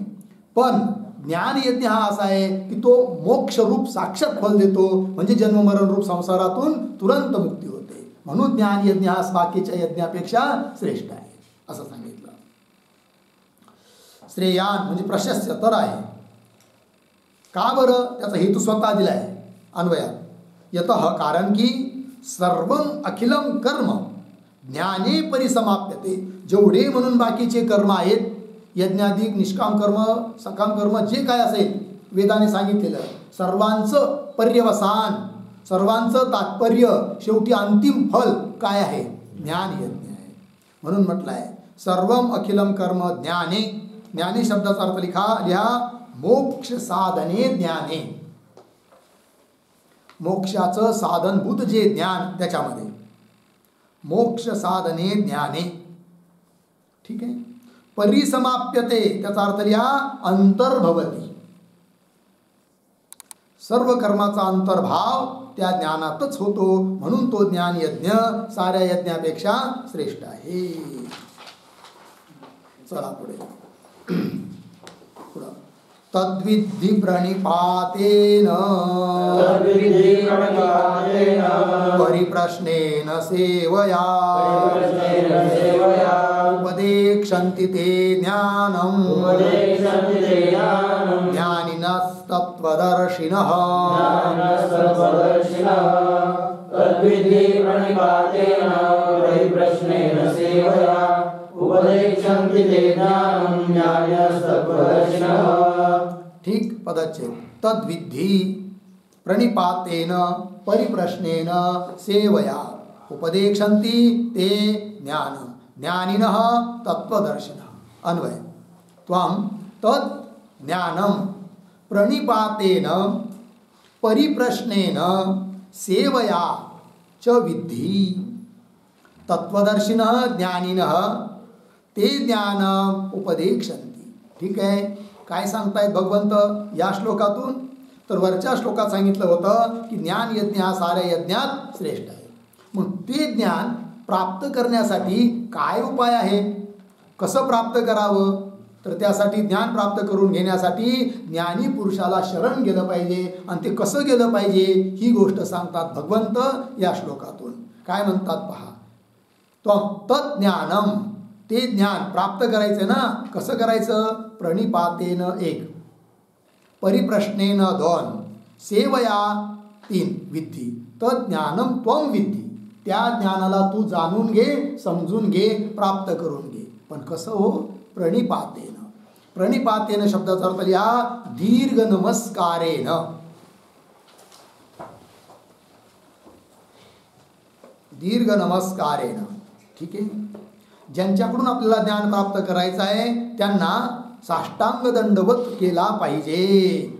पण ज्ञान यज्ञ हा असा आहे की तो मोक्षरूप साक्षात फल देतो, म्हणजे जन्ममरण रूप संसारातून तुरंत मुक्ती होते. म्हणून ज्ञान यज्ञ हा बाकीच्या यज्ञापेक्षा श्रेष्ठ आहे असं सांगितलं. श्रेयान म्हणजे प्रशस्य तर आहे. का बरं, त्याचा हेतू स्वतः दिलाय अन्वयात. यतः, कारण की सर्वम अखिलम कर्म ज्ञाने परिसमाप्यते. जेवढे म्हणून बाकीचे कर्म आहेत, यज्ञाधिक निष्काम कर्म, सकाम कर्म, जे काय असेल वेदाने सांगितलेलं, सर्वांचं पर्यवसान, सर्वांचं तात्पर्य, शेवटी अंतिम फल काय आहे, ज्ञान यज्ञ आहे. म्हणून म्हटलं आहे सर्वम अखिलम कर्म ज्ञाने. ज्ञाने शब्दाचा अर्थ लिहा मोक्ष साधने ज्ञाने. मोक्षाचं साधनभूत जे ज्ञान, त्याच्यामध्ये मोक्ष साधने ज्ञाने. ठीक आहे. परिसमाप्यते त्याचा अर्थ लिहा अंतर्भवती. सर्व कर्माचा अंतर्भाव त्या ज्ञानातच होतो, म्हणून तो ज्ञान यज्ञ साऱ्या यज्ञापेक्षा श्रेष्ठ आहे. चला पुढे. तद्विद्धि प्रणिपातेन परिप्रश्नेन सेवया उपदेक्षन्ति ते ज्ञानं ज्ञानिनस्तत्त्वदर्शिनः.
तद्विद्धि प्रणिपातेन परिप्रश्नेन सेवया उपदेक्षन्ति ते ज्ञानं ज्ञानिनस्तत्त्वदर्शिनः.
ठीक पदच्छेद. तद्विद्धि प्रणिपातेन परिप्रश्नेन सेवया उपदेक्षन्ति ते ज्ञानं ज्ञानिनः तत्त्वदर्शिनः. अन्वय. त्वं तत् ज्ञानं प्रणिपातेन परिप्रश्नेन सेवया च विद्धि तत्त्वदर्शिनः ज्ञानिनः ते ज्ञान उपदेक्षन्ति. ठीक आहे. काय सांगतायत भगवंत या श्लोकातून, तर वरच्या श्लोकात सांगितलं होतं की ज्ञान यज्ञ हा साऱ्या यज्ञात श्रेष्ठ आहे. मग ते ज्ञान प्राप्त करण्यासाठी काय उपाय आहे, कसं प्राप्त करावं, तर त्यासाठी ज्ञान प्राप्त करून घेण्यासाठी ज्ञानी पुरुषाला शरण गेलं पाहिजे. आणि ते कसं गेलं पाहिजे ही गोष्ट सांगतात भगवंत या श्लोकातून. काय म्हणतात पहा. तज्ज्ञानम, ते ज्ञान प्राप्त करायचं ना, कसं करायचं, प्रणिपातेन 1, परिप्रश्नेन 2, सेवया 3 विद्धी. तर ज्ञानम त्वम विद्धी, त्या ज्ञानाला तू जाणून घे, समजून घे, प्राप्त करून घे. पण कसं हो? प्रणिपातेन. प्रणिपातेन शब्दाचा अर्थ लिहा दीर्घ नमस्कारेन. दीर्घ नमस्कारेन. ठीक आहे. ज्यांच्याकडून आपल्याला ज्ञान प्राप्त करायचं आहे त्यांना साष्टांग दंडवत केला पाहिजे,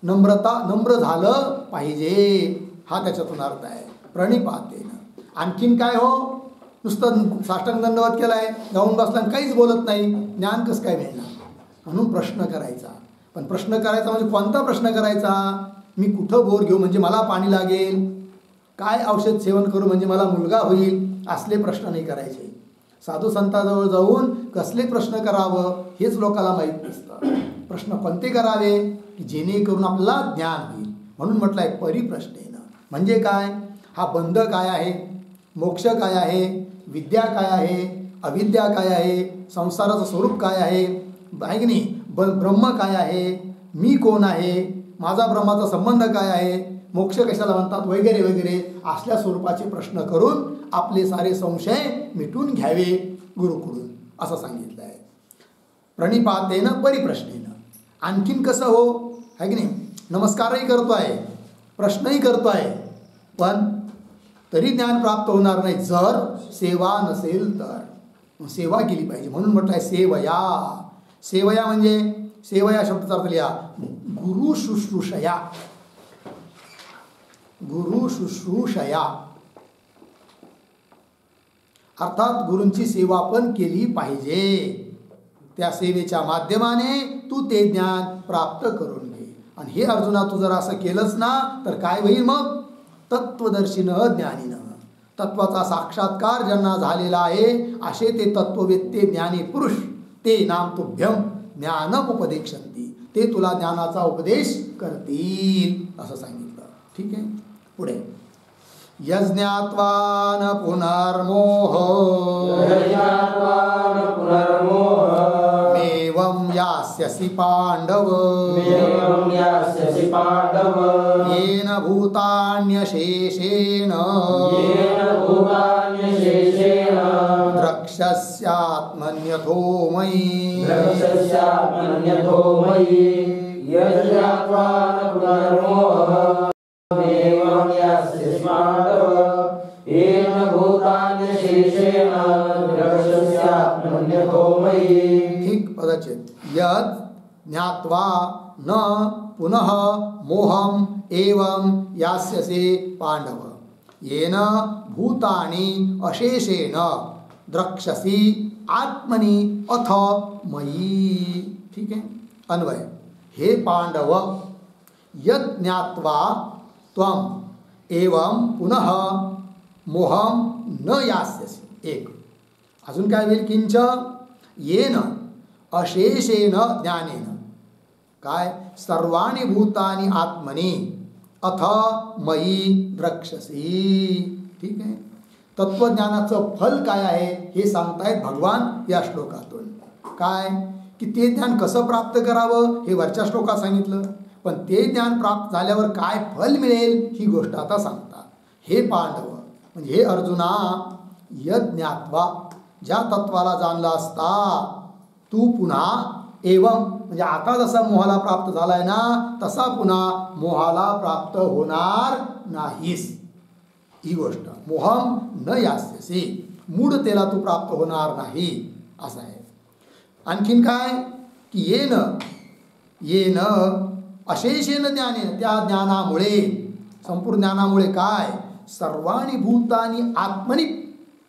नम्र झालं पाहिजे, हा त्याच्यातून अर्थ आहे प्रणिपातेन. आणखीन काय हो? नुसतं साष्टांग दंडवत केलाय, जाऊन बसला काहीच बोलत नाही, ज्ञान कसं काय मिळणार? म्हणून प्रश्न करायचा. पण प्रश्न करायचा म्हणजे कोणता प्रश्न करायचा? मी कुठं बोर घेऊ म्हणजे मला पाणी लागेल, काय औषध सेवन करू म्हणजे मला मुलगा होईल, असले प्रश्न नाही करायचे. साधू संतांजवळ जाऊन कसले प्रश्न करावं हेच लोकांना माहीत नसतं. प्रश्न कोणते करावे की जेणेकरून आपल्याला ज्ञान होईल. म्हणून म्हटलं आहे परिप्रश्नेन. म्हणजे काय? हा बंध काय आहे, मोक्ष काय आहे, विद्या काय आहे, अविद्या काय आहे, संसाराचं स्वरूप काय आहे की नाही, ब्रह्म काय आहे, मी कोण आहे, माझा ब्रह्माचा संबंध काय आहे, मोक्ष कशाला म्हणतात, वगैरे वगैरे असल्या स्वरूपाचे प्रश्न करून आपले सारे संशय मिटून घ्यावे गुरुकडून, असं सांगितलं आहे. प्रणिपातेन परिप्रश्नेन. आणखीन कसं हो आहे की नाही? नमस्कारही करतोय, प्रश्नही करतोय, पण तरी ज्ञान प्राप्त होणार नाही जर सेवा नसेल तर. सेवा केली पाहिजे. म्हणून म्हटलं आहे सेवया. सेवया म्हणजे सेवया शब्दाचा अर्थ लिहा गुरु शुश्रूषया. गुरु शुश्रूषया अर्थात गुरूंची सेवा पण केली पाहिजे. त्या सेवेच्या माध्यमाने तू ते ज्ञान प्राप्त करून घे. आणि हे अर्जुना तू जर असं केलंच ना तर काय होईल मग? तत्वदर्शिनं ज्ञानीनं. तत्वाचा साक्षात्कार ज्यांना झालेला आहे असे ते तत्ववेत्ते ज्ञानी पुरुष ते नाम तुभ्यम ज्ञानोपदेक्षन्ति. ते तुला ज्ञानाचा उपदेश करतील असं सांगितलं. ठीक आहे. पुढे यज्ञात्वा न पुनर्मोह मेवं यास्यसि पांडव येन भूतान्यशेषेण द्रक्ष्यस्यात्मन्यथो मयि. ठीक पदच्छेद. यद ज्ञात्वा न पुनः मोहम एवं यास्यसे पांडव येन भूतानि अशेषेण द्रक्ष्यसि आत्मनि अथ मयि. ठीक आहे. अन्वय. हे पांडव यद ज्ञात्वा त्वम एवं पुनः मोहम न यास्यसि. एक अजून काय होईल? किंच येन अशेषेण ज्ञानेन काय सर्वाणि भूतानि आत्मनि अथ मयि द्रक्ष्यसि. ठीक आहे. तत्वज्ञानाचं फल काय आहे हे सांगतायत भगवान या श्लोकातून. काय की ते ज्ञान कसं प्राप्त करावं हे वरच्या श्लोकात सांगितलं, पण ते ज्ञान प्राप्त झाल्यावर काय फल मिळेल ही गोष्ट आता सांगतात. हे पांडव म्हणजे हे अर्जुना यद ज्ञात्वा ज्या तत्वाला जाणला असता तू पुन्हा एवं म्हणजे आता जसा मोहाला प्राप्त झालाय ना तसा पुन्हा मोहाला प्राप्त होणार नाहीस. ही गोष्ट मोहम न यास्यसि मूढतेला तू प्राप्त होणार नाही असं आहे. आणखीन काय की येन अशेषेन ज्ञानेन त्या ज्ञानामुळे संपूर्ण ज्ञानामुळे काय सर्वाणि भूतानि आत्मनि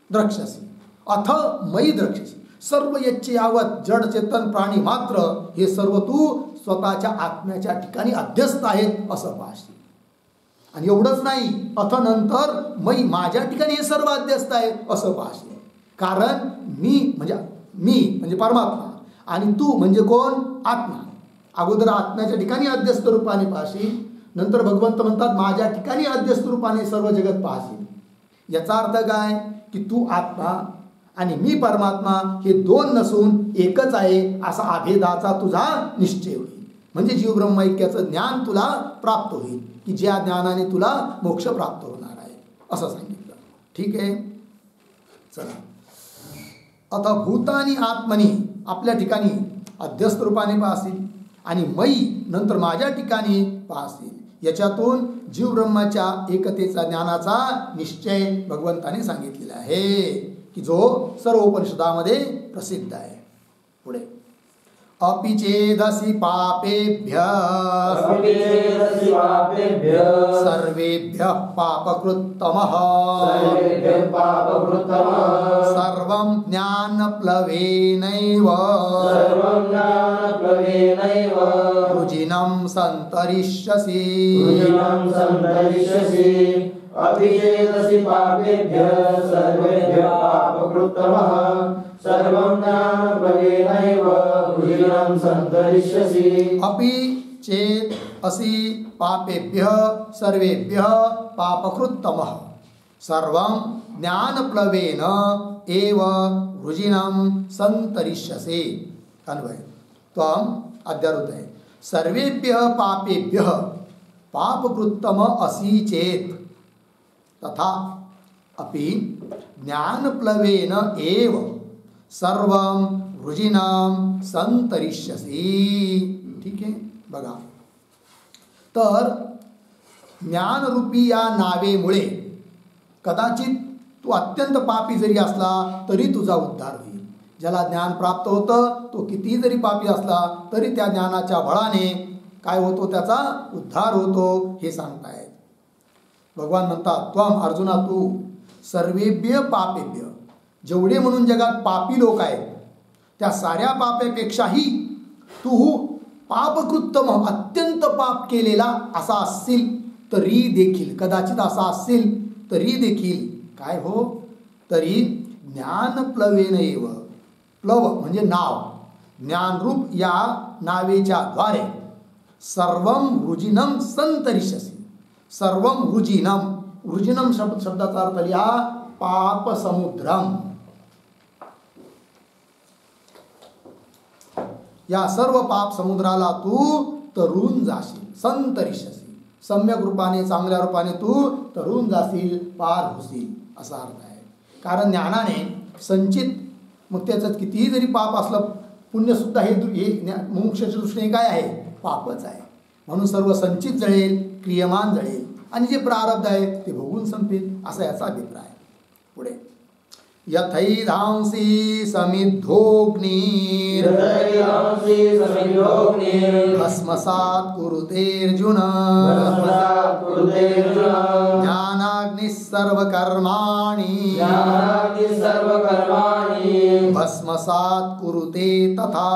द्रक्ष्यसि अथ मयि द्रक्ष्यसि. सर्व यच्चे यावत जड चेतन प्राणी मात्र हे सर्व तू स्वतःच्या आत्म्याच्या ठिकाणी अध्यस्त आहेत असं पाहशील. आणि एवढंच नाही अथ नंतर मयि माझ्या ठिकाणी हे सर्व अध्यस्त आहेत असं पाहशील. कारण मी म्हणजे परमात्मा आणि तू म्हणजे कोण? आत्मा. अगोदर आत्म्याच्या ठिकाणी अध्यस्त रूपाने पाहशील, नंतर भगवंत म्हणतात माझ्या ठिकाणी अध्यस्त रूपाने सर्व जगत पाहशील. याचा अर्थ काय की तू आत्मा आणि मी परमात्मा हे दोन नसून एकच आहे असा अभेदाचा तुझा निश्चय होईल. म्हणजे जीव ब्रह्म ऐक्याचं ज्ञान तुला प्राप्त होईल. की ज्या ज्ञानाने तुला मोक्ष प्राप्त होणार आहे असं सांगितलं. ठीक आहे. चला आता भूतानी आत्मनी आपल्या ठिकाणी अध्यस्त रूपाने पाहतील आणि मयी नंतर माझ्या ठिकाणी पाहतील. याच्यातून जीव ब्रह्माच्या एकतेचा ज्ञानाचा निश्चय भगवंताने सांगितलेला आहे की जो सर्व उपनिषदामध्ये प्रसिद्ध आहे. पुढे अपि चेदसि पापेभ्यः सर्वेभ्यः पापकृत्तमः सर्वं ज्ञानप्लवेनैव रुजिनं सन्तरिष्यसि.
अपि चेदसि पापेभ्यः सर्वेभ्यः पापकृत्तमः सर्वं ज्ञानप्लवेनैव रुजिनं सन्तरिष्यसि.
अपि चेत् असि पापेभ्यः सर्वेभ्यः पापकृत्तमः सर्वं ज्ञानप्लवेन एव रुजिनं सन्तरिष्यसि. अन्वय त्वम् अध्यारोत है सर्वेभ्यः पापेभ्यः पापकृत्तम असि चेत् तथा अपि ज्ञानप्लवेन एव सर्वं रुजिनं सन्तरिष्यसि. ठीक आहे. बघा तर ज्ञानरूपी या नावेमुळे कदाचित तू अत्यंत पापी जरी असला तरी तुझा उद्धार होईल. ज्याला ज्ञान प्राप्त होतं तो कितीही जरी पापी असला तरी त्या ज्ञानाच्या बळाने काय होतो, त्याचा उद्धार होतो हे सांगतायत. भगवान म्हणतात त्वम अर्जुना तू सर्वेभ्य पापेभ्य जेवढे म्हणून जगात पापी लोक आहेत त्या साऱ्या पापेपेक्षाही तू पापकृत्तम अत्यंत पाप केलेला असा असशील तरी देखील कदाचित असा असशील तरी देखील काय हो तरी ज्ञानप्लवेनैव प्लव म्हणजे नाव ज्ञानरूप या नावेच्या द्वारे सर्वं रुजिनं सन्तरिष्यसि. सर्वं रुजिनं रुजिनं शब्दाचा अर्थ लिहा पाप समुद्रम. या सर्व पाप समुद्राला तू तरुण जाशील. संतरिष्यसि सम्यक रूपाने चांगल्या रूपाने तू तरुण जाशील पार होशील असा अर्थ आहे. कारण ज्ञानाने संचित मग त्याच्यात कितीही जरी पाप असलं पुण्यसुद्धा हे मोक्षाच्या दृष्टीने काय आहे पापच आहे. म्हणून सर्व संचित जळेल क्रियमान जळेल आणि जे प्रारब्ध आहे ते भोगून संपेल असा याचा अभिप्राय. पुढे यथैधांसी समिद्धोग्निर भस्मसात् कुरुतेऽर्जुन ज्ञानाग्निः सर्वकर्माणि भस्मसात् कुरुते तथा.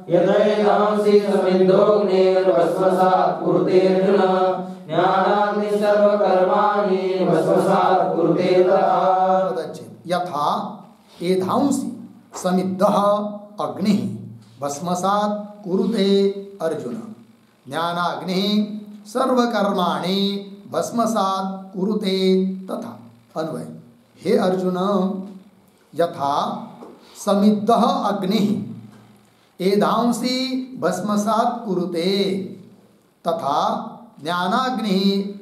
यथैधांसी समिद्धोग्निर भस्मसात् कुरुतेऽर्जुन ज्ञानाग्निः सर्वकर्माणि भस्मसात् कुरुते तथा.
यथा एधांसी समिद्धः अग्निः भस्मसात् कुरुते अर्जुन ज्ञानाग्निः सर्वकर्माणि भस्मसात् कुरुते तथा. अन्वय हे अर्जुन यथा समिद्धः अग्निः एधांसी भस्मसात् कुरुते तथा ज्ञानाग्निः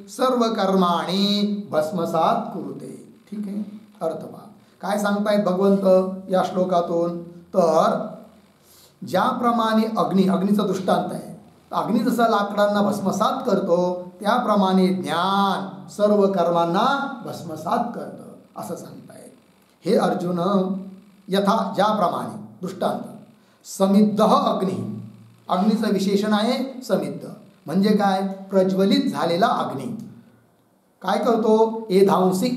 सर्वकर्माणि भस्मसात् कुरुते. ठीक आहे. अर्थ पहा काय सांगतायत भगवंत या श्लोकातून. तर ज्याप्रमाणे अग्नीचा दृष्टांत आहे. अग्नी जसा लाकडांना भस्मसात करतो त्याप्रमाणे ज्ञान सर्व कर्मांना भस्मसात करतं असं सांगतायत. हे अर्जुन यथा ज्याप्रमाणे दृष्टांत समिद्ध अग्नी अग्नीचं विशेषण आहे समिद्ध म्हणजे काय प्रज्वलित झालेला अग्नी काय करतो एधांसी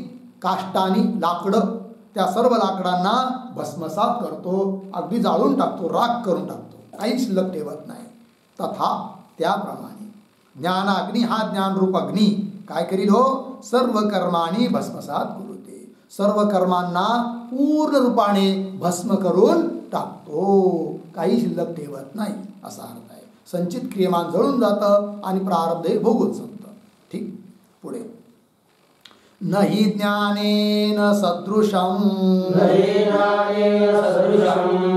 काष्टानी लाकडं त्या सर्व लाकडांना भस्मसात करतो अगदी जाळून टाकतो राख करून टाकतो काही शिल्लक ठेवत नाही. तथा त्याप्रमाणे ज्ञानाग्नी हा ज्ञानरूप अग्नी काय करील हो सर्व कर्मांनी भस्मसात कुरुते सर्व कर्मांना पूर्ण रूपाने भस्म करून टाकतो काही शिल्लक ठेवत नाही असा अर्थ आहे. संचित क्रियमान जळून जातं आणि प्रारब्ध भोगून संपतं. ठीक. पुढे नहि ज्ञानेन सदृशं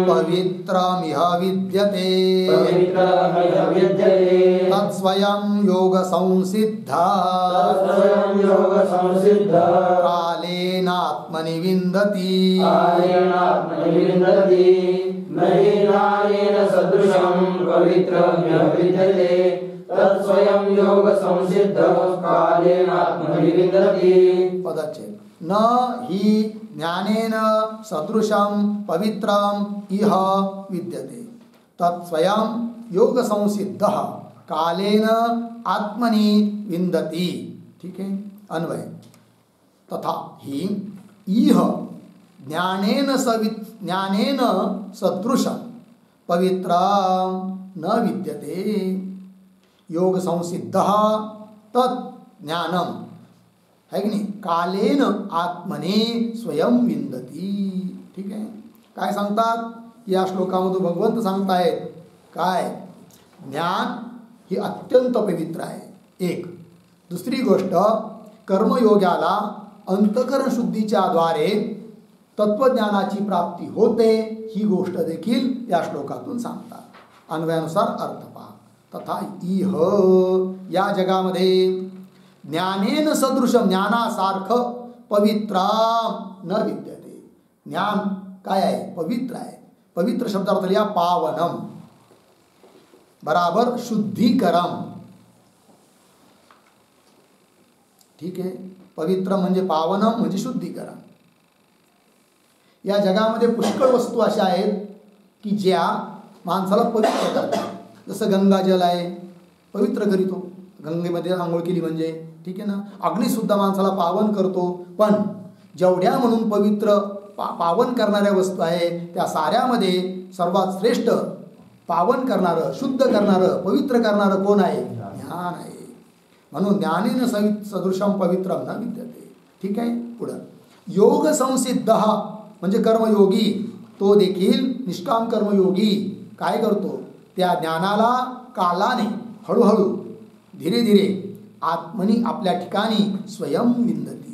पवित्रमिह विद्यते तत्स्वयं योगसंसिद्धा कालेनात्मनि विन्दति
तत्स्वयं योग संसिद्ध कालेन आत्मनि विन्दति।
पदच्छेद न हि ज्ञानेन सदृशं पवित्रम इह विद्यते तत्स्वयं योग संसिद्धः कालेन आत्मनि विन्दति। ठीक है, अन्वय तथा हि इह ज्ञानेन सदृशं पवित्रम न विद्यते योग संसिद्धः तत् ज्ञानम है की नाही कालेन आत्मने स्वयं विंदती। ठीक आहे, काय सांगतात या श्लोकामधून भगवंत सांगतायत काय ज्ञान ही अत्यंत पवित्र आहे एक। दुसरी गोष्ट कर्मयोग्याला अंतकरण शुद्धीच्या द्वारे तत्वज्ञानाची प्राप्ती होते ही गोष्ट देखील या श्लोकातून सांगतात। अन्वयानुसार अर्थ पहा तथा इह या जगामध्ये ज्ञानेन सदृशम ज्ञानासारखं पवित्र न विद्यते। ज्ञान काय आहे पवित्र आहे। पवित्र शब्दार्थ लिहा पावनम बराबर शुद्धीकरम। ठीक आहे, पवित्र म्हणजे पावनम म्हणजे शुद्धीकरण। या जगामध्ये पुष्कळ वस्तू अशा आहेत की ज्या माणसाला पवित्र करतात। जसं गंगाजल आहे पवित्र करीतो, गंगेमध्ये आंघोळ केली म्हणजे ठीक आहे ना। अग्निसुद्धा माणसाला पावन करतो, पण जेवढ्या म्हणून पवित्र पावन करणाऱ्या वस्तू आहे त्या साऱ्यामध्ये सर्वात श्रेष्ठ पावन करणारं शुद्ध करणारं पवित्र करणारं कोण आहे? ज्ञान आहे। म्हणून ज्ञानेन सदृशम पवित्रम न विद्यते। ठीक आहे, पुढं योग संसिद्ध म्हणजे कर्मयोगी, तो देखील निष्काम कर्मयोगी काय करतो त्या ज्ञानाला कालाने हळूहळू धीरे धीरे आत्मनी आपल्या ठिकाणी स्वयं विंदती।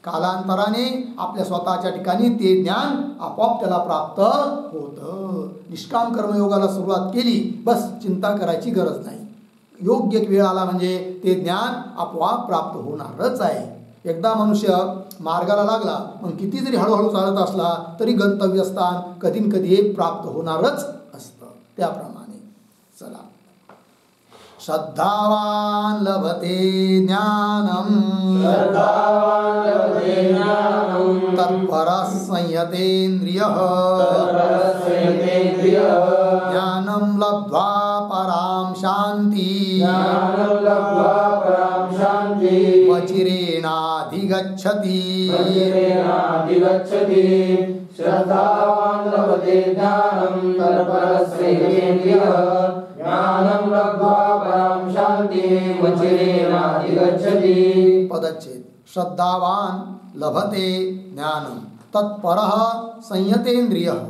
कालांतराने आपल्या स्वतःच्या ठिकाणी ते ज्ञान आपोआप त्याला प्राप्त होतं। निष्काम कर्मयोगाला सुरुवात केली बस चिंता करायची गरज नाही, योग्य वेळ आला म्हणजे ते ज्ञान आपोआप प्राप्त होणारच आहे। एकदा मनुष्य मार्गाला लागला मग किती जरी हळूहळू चालत असला तरी गंतव्यस्थान कधी न कधी प्राप्त होणारच असतं। त्याप्रमाणे चला श्रद्धावान लभते ज्ञानम तत्परः संयतेन्द्रियः ज्ञानं लब्ध्वा परां शान्ति वचिरेणाधिगच्छति।
श्रद्धावान् लभते ज्ञानं तत्परः संयतेन्द्रियः ज्ञानं लब्ध्वा परां शान्तिं वचिरेणाधिगच्छति।
पदच्छेद श्रद्धावान लभते ज्ञानम तत्परः संयतेन्द्रियः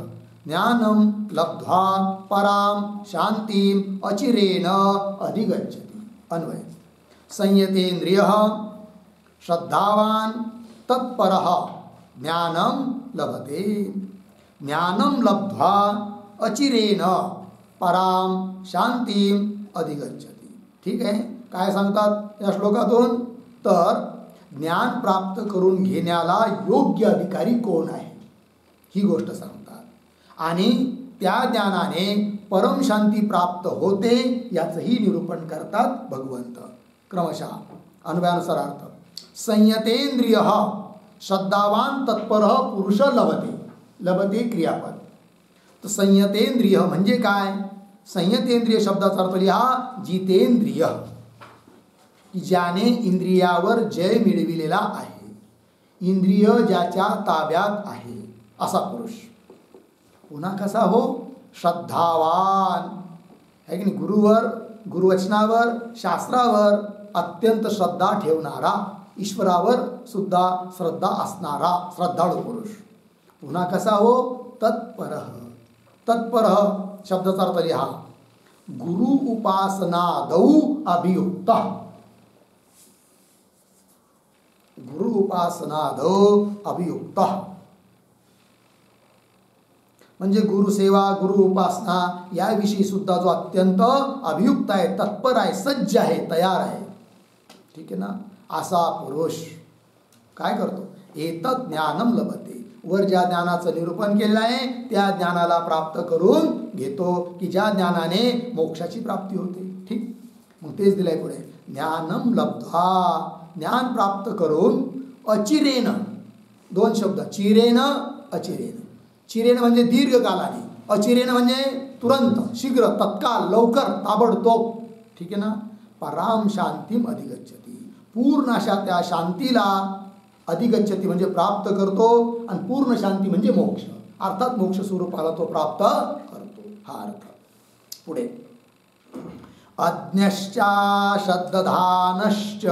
ज्ञानं लब्ध्वा परां शान्तिं अचिरेण अधिगच्छति। अन्वय संयतेन्द्रियः श्रद्धावान तत्परः ज्ञानं लभते ज्ञानं लब्ध्वा अचिरेण परां शांतीम अधिगच्छति। ठीक आहे, काय सांगतात या श्लोकातून तर ज्ञान प्राप्त करून घेण्याला योग्य अधिकारी कोण आहे ही गोष्ट सांगतात आणि त्या ज्ञानाने परम शांती प्राप्त होते याचंही निरूपण करतात भगवंत। क्रमशः अन्वयानुसार अर्थ संयतेन्द्रियः श्रद्धावान तत्परः पुरुष लभते। लभते क्रियापद, तर संयतेंद्रिय म्हणजे काय? संयतेंद्रिय शब्दाचा अर्थ लिहा जितेंद्रिय, की ज्याने इंद्रियावर जय मिळविलेला आहे, इंद्रिय ज्याच्या ताब्यात आहे असा पुरुष। पुन्हा कसा हो? श्रद्धावान है की नाही, गुरुवर गुरुवचनावर शास्त्रावर अत्यंत श्रद्धा ठेवणारा, ईश्वरावर सुद्धा श्रद्धा असणारा श्रद्धाळू पुरुष। पुन्हा कसा हो? तत्पर, तत्पर शब्दाचा अर्थ लिहा गुरु उपासनादौ अभियुक्त। गुरु उपासनाद अभियुक्त. म्हणजे गुरुसेवा गुरु उपासना याविषयी सुद्धा जो अत्यंत अभियुक्त आहे, तत्पर आहे, सज्ज आहे, तयार आहे, ठीक आहे ना, असा पुरुष काय करतो, एतत् ज्ञानम लभते, वर ज्या ज्ञानाचं निरूपण केलेलं आहे त्या ज्ञानाला प्राप्त करून घेतो की ज्या ज्ञानाने मोक्षाची प्राप्ती होते. ठीक, मग तेच दिलंय पुढे, ज्ञानम लब्ध्वा, ज्ञान प्राप्त करून अचिरेन, दोन शब्द, चिरेन अचिरेन. चिरेन म्हणजे दीर्घकालाने, अचिरेन म्हणजे तुरंत, शीघ्र, तत्काल, लवकर, ताबडतोब, ठीक आहे ना. पराम शांतीम अधिगच्छति, पूर्ण अशा त्या शांतीला अधिगच्छति म्हणजे प्राप्त करतो, आणि पूर्ण शांती म्हणजे मोक्ष, अर्थात मोक्ष स्वरूपाला तो प्राप्त करतो, हा अर्थ. पुढे अज्ञश्चा श्रद्धानश्च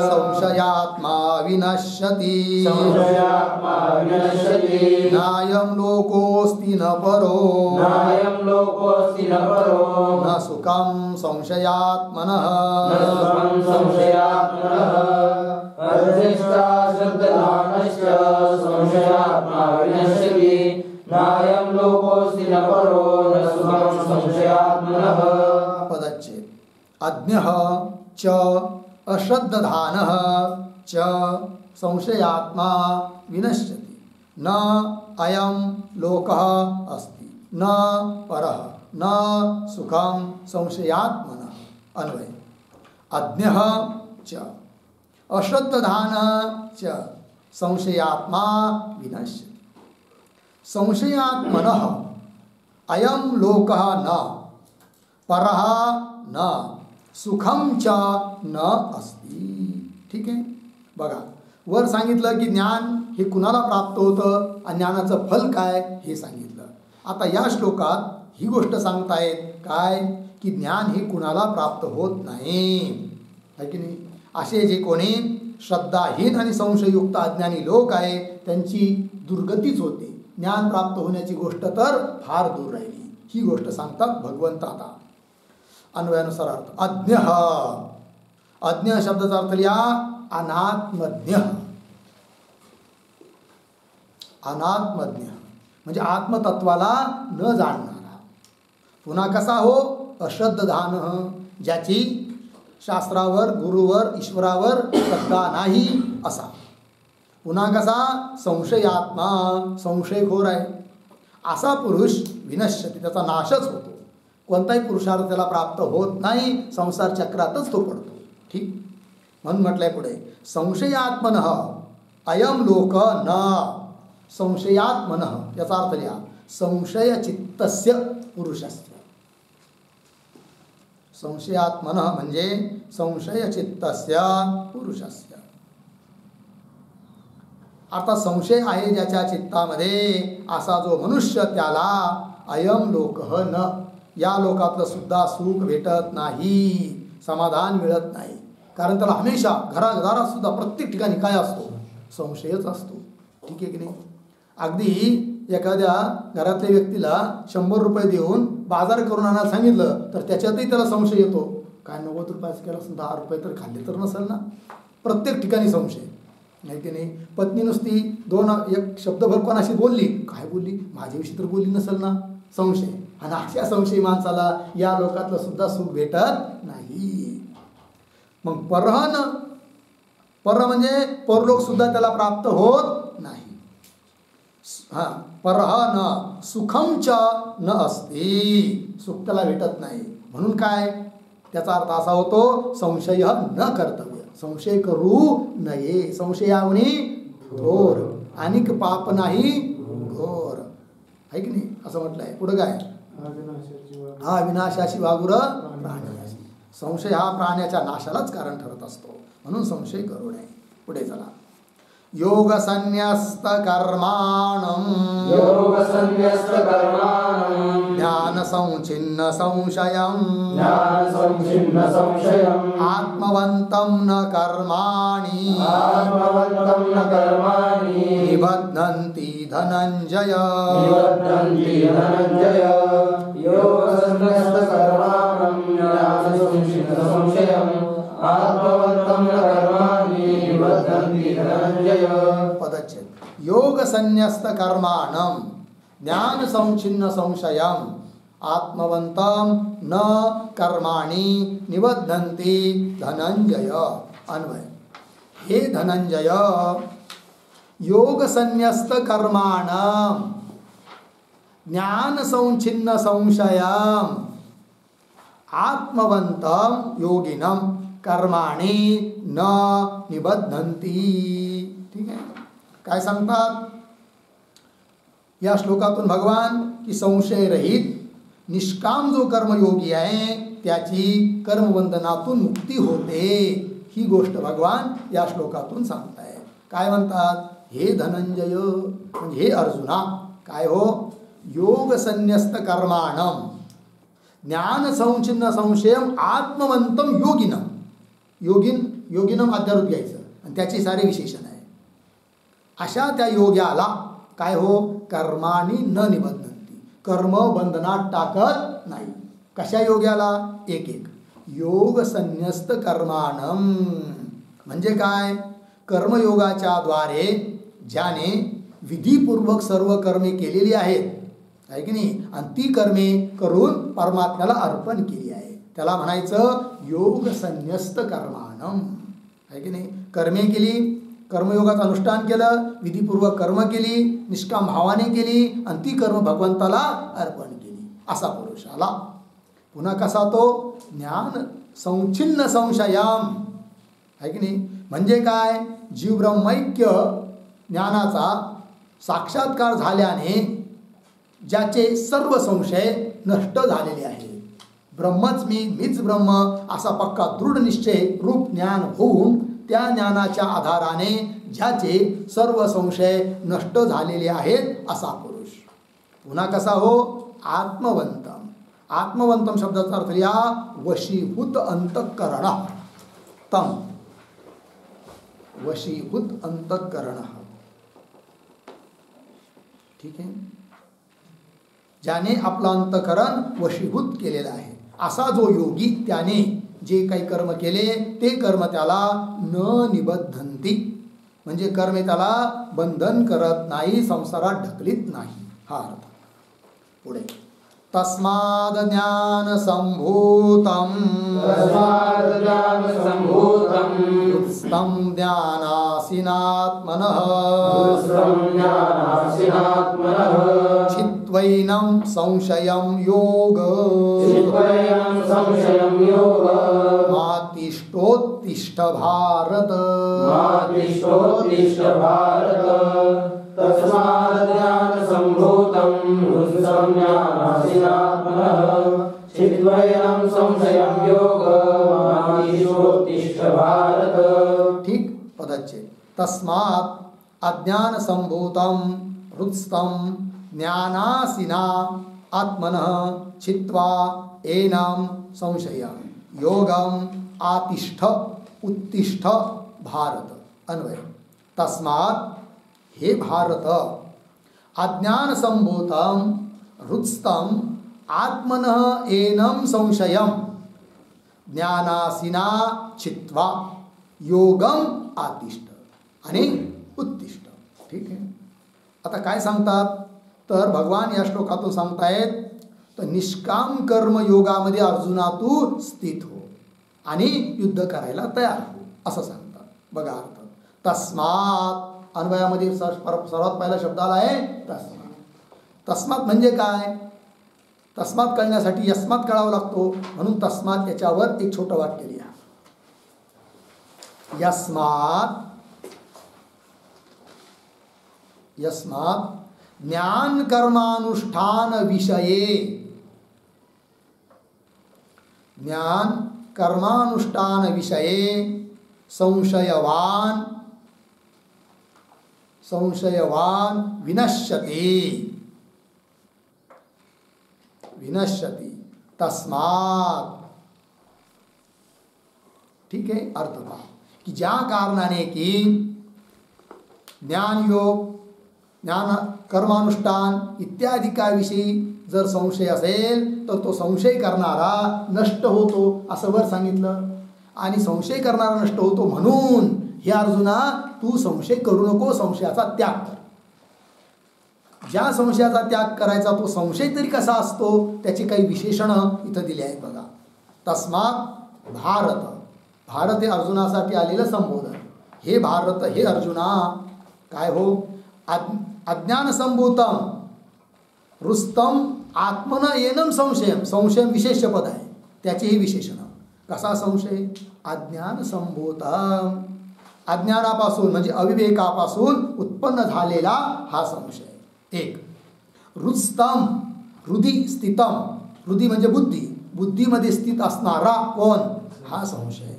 संशयात्मा विनश्यति नायं लोकोऽस्ति न परो न सुखं संशयात्मनः पदच्छेद. अज्ञः च अश्रद्धधानः च संशयात्मा विनश्यति न अयं लोकः अस्ति न परः न सुखं संशयात्मनः. अन्वय, अज्ञः च अश्रद्धधानः च संशयात्मा विनश्यति. संशयात्मनः अयं लोकः न परः न सुखम च न अस्ति. ठीक आहे, बघा वर सांगितलं की ज्ञान हे कुणाला प्राप्त होतं आणि ज्ञानाचं फल काय हे सांगितलं. आता या श्लोकात ही गोष्ट सांगतायत काय की ज्ञान हे कुणाला प्राप्त होत नाही, आहे की नाही. असे जे कोणी श्रद्धाहीन आणि संशययुक्त अज्ञानी लोक आहे त्यांची दुर्गतीच होते. ज्ञान प्राप्त होण्याची गोष्ट तर फार दूर राहिली, ही गोष्ट सांगतात भगवंत. आता अन्वयानुसार अर्थ, अज्ञ, अज्ञ शब्दाचा अर्थ लिहा अनात्मज्ञ. अनात्मज्ञ म्हणजे आत्मतत्वाला न जाणणारा. पुन्हा कसा हो, अश्रद्धधान, ज्याची शास्त्रावर गुरुवर ईश्वरावर श्रद्धा नाही असा. पुन्हा कसा, संशयात्मा, संशयखोर आहे असा पुरुष विनश्यति, त्याचा नाशच होतो. कोणताही पुरुषार्थ त्याला प्राप्त होत नाही, संसार चक्रातच तो पडतो. ठीक, म्हणून म्हटलंय पुढे संशयात्मनः अयम लोक न संशयात्मनः, याचा अर्थ लिहा संशयचित्तस्य पुरुषस्य. संशयात्मनः म्हणजे संशयचित्तस्य पुरुषस्य. अर्थात संशय आहे ज्याच्या चित्तामध्ये असा जो मनुष्य त्याला अयम लोकः न, या लोकातलं सुद्धा सुख भेटत नाही, समाधान मिळत नाही. कारण त्याला हमेशा घराघरात सुद्धा प्रत्येक ठिकाणी काय असतो, संशयच असतो. ठीक आहे की नाही. अगदी एखाद्या घरातल्या व्यक्तीला 100 रुपये देऊन बाजार करून आणायला सांगितलं तर त्याच्यातही त्याला संशय येतो, काय 90 रुपयाचं केलं असेल, 10 रुपये तर खाल्ले तर नसेल ना. प्रत्येक ठिकाणी संशय, नाही की नाही. पत्नी नुसती एक शब्दभर कोणाशी बोलली, काय बोलली, माझ्याविषयी तर बोलली नसेल ना, संशय. आणि अशा संशयी माणसाला या लोकातलं सुद्धा सुख भेटत नाही. मग परहन, पर म्हणजे परलोक सुद्धा त्याला प्राप्त होत नाही. हा, परहन सुखम च न असते, सुख त्याला भेटत नाही. म्हणून काय, त्याचा अर्थ असा होतो संशय न कर्तव्य, संशय करू नये. संशयावनी घोर, अनिक पाप नाही घोर, आहे की नाही, असं म्हटलंय. पुढं काय, हा विनाशाची वागुर प्राण्याशी. संशय हा प्राण्याच्या नाशालाच कारण ठरत असतो, म्हणून संशय करू नये. पुढे चला, योग संन्यस्त कर्माणं ज्ञान संचिन्न संशयं आत्मवन्तं न कर्माणि निबध्नन्ति धनञ्जय.
आत्मवन्तं न कर्माणि निबध्नन्ति धनञ्जय।
पदच्छेद योग संन्यस्त कर्माणं ज्ञान संचिन्न संशयम् आत्मवन्तं न कर्माणि निबध्नन्ति धनंजय। अन्वय हे धनंजय योग संन्यस्त कर्माणं ज्ञान संचिन्न संशयम् आत्मवन्तं योगिनं कर्माणि न निबध्नन्ति। ठीक आहे, काय सांगतात या श्लोकातून भगवान की संशय रहित निष्काम जो कर्मयोगी आहे त्याची कर्मबंधनातून मुक्ती होते ही गोष्ट भगवान या श्लोकातून सांगतायत. काय म्हणतात, हे धनंजय म्हणजे हे अर्जुना काय हो, योग संन्यस्त कर्माणं ज्ञान संचिन्न संशयम आत्मवंतम योगिनम. योगिनम अध्यारोप घ्यायचं आणि त्याचे सारे विशेषण आहे. अशा त्या योग्याला काय हो, कर्माणी न निबध्नन्ति, कर्म बंधनात टाकत नाही. कशा योग्याला, एक एक योग संन्यस्त कर्माणं म्हणजे काय, कर्मयोगाच्या द्वारे ज्याने विधीपूर्वक सर्व कर्मे केलेली आहेत आहे की नाही, आणि ती कर्मे करून परमात्म्याला अर्पण केली आहे, त्याला म्हणायचं योग संन्यस्त कर्माणं आहे की नाही. कर्मे केली, कर्मयोगाचं अनुष्ठान केलं, विधीपूर्वक कर्म केली, निष्काम भावाने केली आणि ती कर्म भगवंताला अर्पण केली, असा पुरुष आला. पुन्हा कसा तो, ज्ञान संचिन्न संशयम आहे की नाही. म्हणजे काय, जीव ब्रह्मैक्य ज्ञानाचा साक्षात्कार झाल्याने ज्याचे सर्व संशय नष्ट झालेले आहे. ब्रह्मच मी, मीच ब्रह्म असा पक्का दृढ निश्चय रूप ज्ञान होऊन त्या ज्ञानाच्या आधाराने ज्याचे सर्व संशय नष्ट झालेले आहेत असा पुरुष. पुन्हा कसा हो, आत्मवंतम. आत्मवंतम शब्दाचा अर्थ या वशीभूत अंतःकरण तम, वशीभूत अंतःकरण. ठीक आहे, ज्याने आपलं अंतःकरण वशीभूत केलेलं आहे असा जो योगी, त्याने जे काही कर्म केले ते कर्म त्याला न निबद्धन्ति म्हणजे कर्मे त्याला बंधन करत नाही, संसारात ढकलीत नाही हा अर्थ. पुढे तस्माद ज्ञान संभूतम उत्तम ज्ञानासीनात्मनः चित्वैनं संशयं योग मातिष्ठोत्तिष्ठ भारत.
तस्माद् ज्ञान संभूतं चित्वैनं संशयं योग मातिष्ठोत्तिष्ठ भारत.
ठीक, पदच्छेद तस्मात् अज्ञान संभूतं हृत्स्थं ज्ञानासिना आत्मनः छित्त्वा एनं संशयं योगम आतिष्ठ उत्तिष्ठ भारत. अन्वय तस्मात् हे भारत अज्ञान संभूतं हृत्स्थं आत्मनः एनं संशयं ज्ञानासिना छित्त्वा योगम आतिष्ठ आणि उत्तिष्ठ. ठीक आहे, आता काय सांगतात तर भगवान या श्लोकातून सांगतायत तर निष्काम कर्म योगामध्ये अर्जुना तू स्थित हो आणि युद्ध करायला तयार हो असं सांगतात. बघा अर्थ तस्मात अन्वयामध्ये सर्वात पहिला शब्द आला आहे तस्मात. तस्मात म्हणजे काय, तस्मात कळण्यासाठी यस्मात कळावं लागतो म्हणून तस्मात याच्यावर एक छोटं वाक्य लिहा. यस्मात ज्ञान कर्मानुष्ठान विषये, ज्ञान कर्मानुष्ठान विषये संशयवान विनश्यति तस्मात. ठीक आहे, अर्थ पहा की ज्या कारणाने की ज्ञान योग, ज्ञान कर्मानुष्ठान इत्यादी विषयी जर संशय असेल तर तो संशय करणारा नष्ट होतो असं वर सांगितलं. आणि संशय करणारा नष्ट होतो. म्हणून हे अर्जुना तू संशय करू नको, संशयाचा त्याग कर. ज्या संशयाचा त्याग करायचा तो संशय तरी कसा असतो त्याची काही विशेषणं इथं दिली आहेत बघा. तस्मात भारत, भारत हे अर्जुनासाठी आलेलं संबोधन. हे भारत, हे अर्जुना, काय हो, अज्ञान संभूतम रुस्तम आत्मन येनम संशयम. संशयम विशेष पद आहे, त्याचे हे विशेषण. कसा संशय? अज्ञान संभूतम, अज्ञानापासून म्हणजे अविवेकापासून उत्पन्न झालेला हा संशय. एक रुस्तम, हृदी स्थितम, हृदी म्हणजे बुद्धी, बुद्धीमध्ये स्थित असणारा कोण? हा संशय.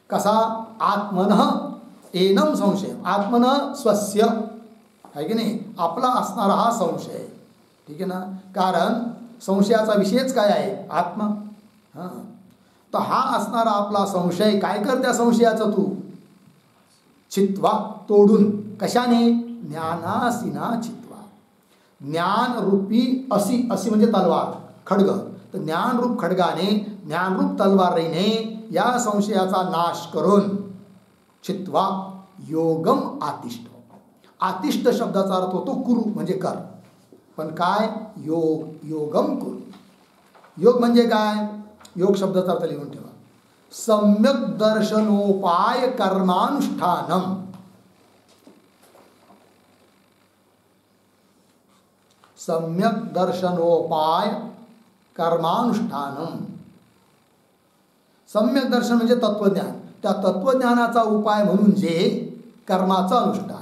कसा? आत्मनः एनम संशय, आत्मनः स्वस्य, आहे की नाही, आपला असणारा हा संशय. ठीक आहे ना, कारण संशयाचा विषयच काय आहे? आत्मा. हां, तर हा असणारा आपला संशय काय कर त्या संशयाचं तू? चित्वा, तोडून. कशाने? ज्ञानासिना चित्वा. ज्ञान रूपी असी, असी म्हणजे तलवार, खड्ग. तर ज्ञानरूप खड्गाने, ज्ञानरूप तलवारीने या संशयाचा नाश करून चित्वा योगम आतिष्ठ. आतिष्ठ शब्दाचा अर्थ होतो कुरु म्हणजे कर. पण काय? योग, योगम कुरु. योग म्हणजे काय? योग शब्दाचा अर्थ लिहून ठेवा. सम्यक दर्शनोपाय कर्मानुष्ठानम. सम्यक दर्शनोपाय कर्मानुष्ठानम. सम्यक दर्शन म्हणजे तत्वज्ञान. त्या तत्वज्ञानाचा उपाय म्हणून जे कर्माचं अनुष्ठान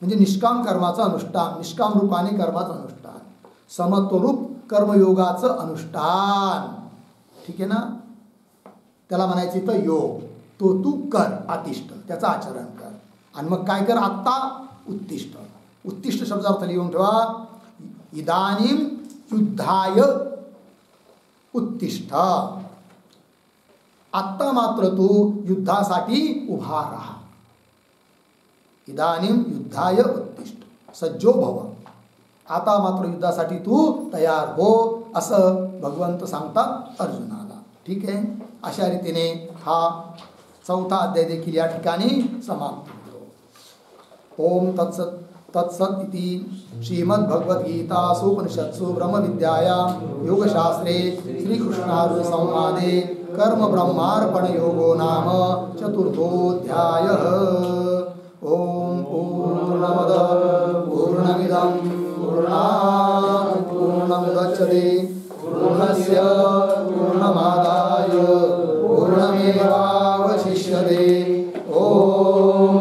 म्हणजे निष्काम कर्माचं अनुष्ठान, निष्काम रूपाने कर्माचं अनुष्ठान, समत्वरूप कर्मयोगाचं अनुष्ठान. ठीक आहे ना, त्याला म्हणायचं तर योग. तो तू कर, आतिष्ठ, त्याचं आचरण कर. आणि मग काय कर? आत्ता उत्तिष्ठ. उत्तिष्ठ शब्दार्थ लिहून ठेवा. इदानीम युद्धाय उत्तिष्ठ. आत्ता मात्र तू युद्धासाठी उभा राहा. इदानीम युद्धाय उत्तिष्ठ, सज्जो भव. आता मात्र युद्धासाठी तू तयार हो, असं भगवंत सांगतात अर्जुनाला. ठीक आहे, अशा रीतीने हा चौथा अध्याय देखील या ठिकाणी समाप्त होतो. ओम तत्सत. तत्सत इति श्रीमद्भगवद्गीतासूपनिषत्सु ब्रह्मविद्यायां योगशास्त्रे श्रीकृष्णार्जुनसंवादे कर्म ब्रह्मार्पणयोगो नाम चतुर्थोऽध्यायः. ओम पूर्णमदः पूर्णमिदं पूर्णात् पूर्णमुदच्यते पूर्णस्य पूर्णमादाय पूर्णमेवावशिष्यते. ओम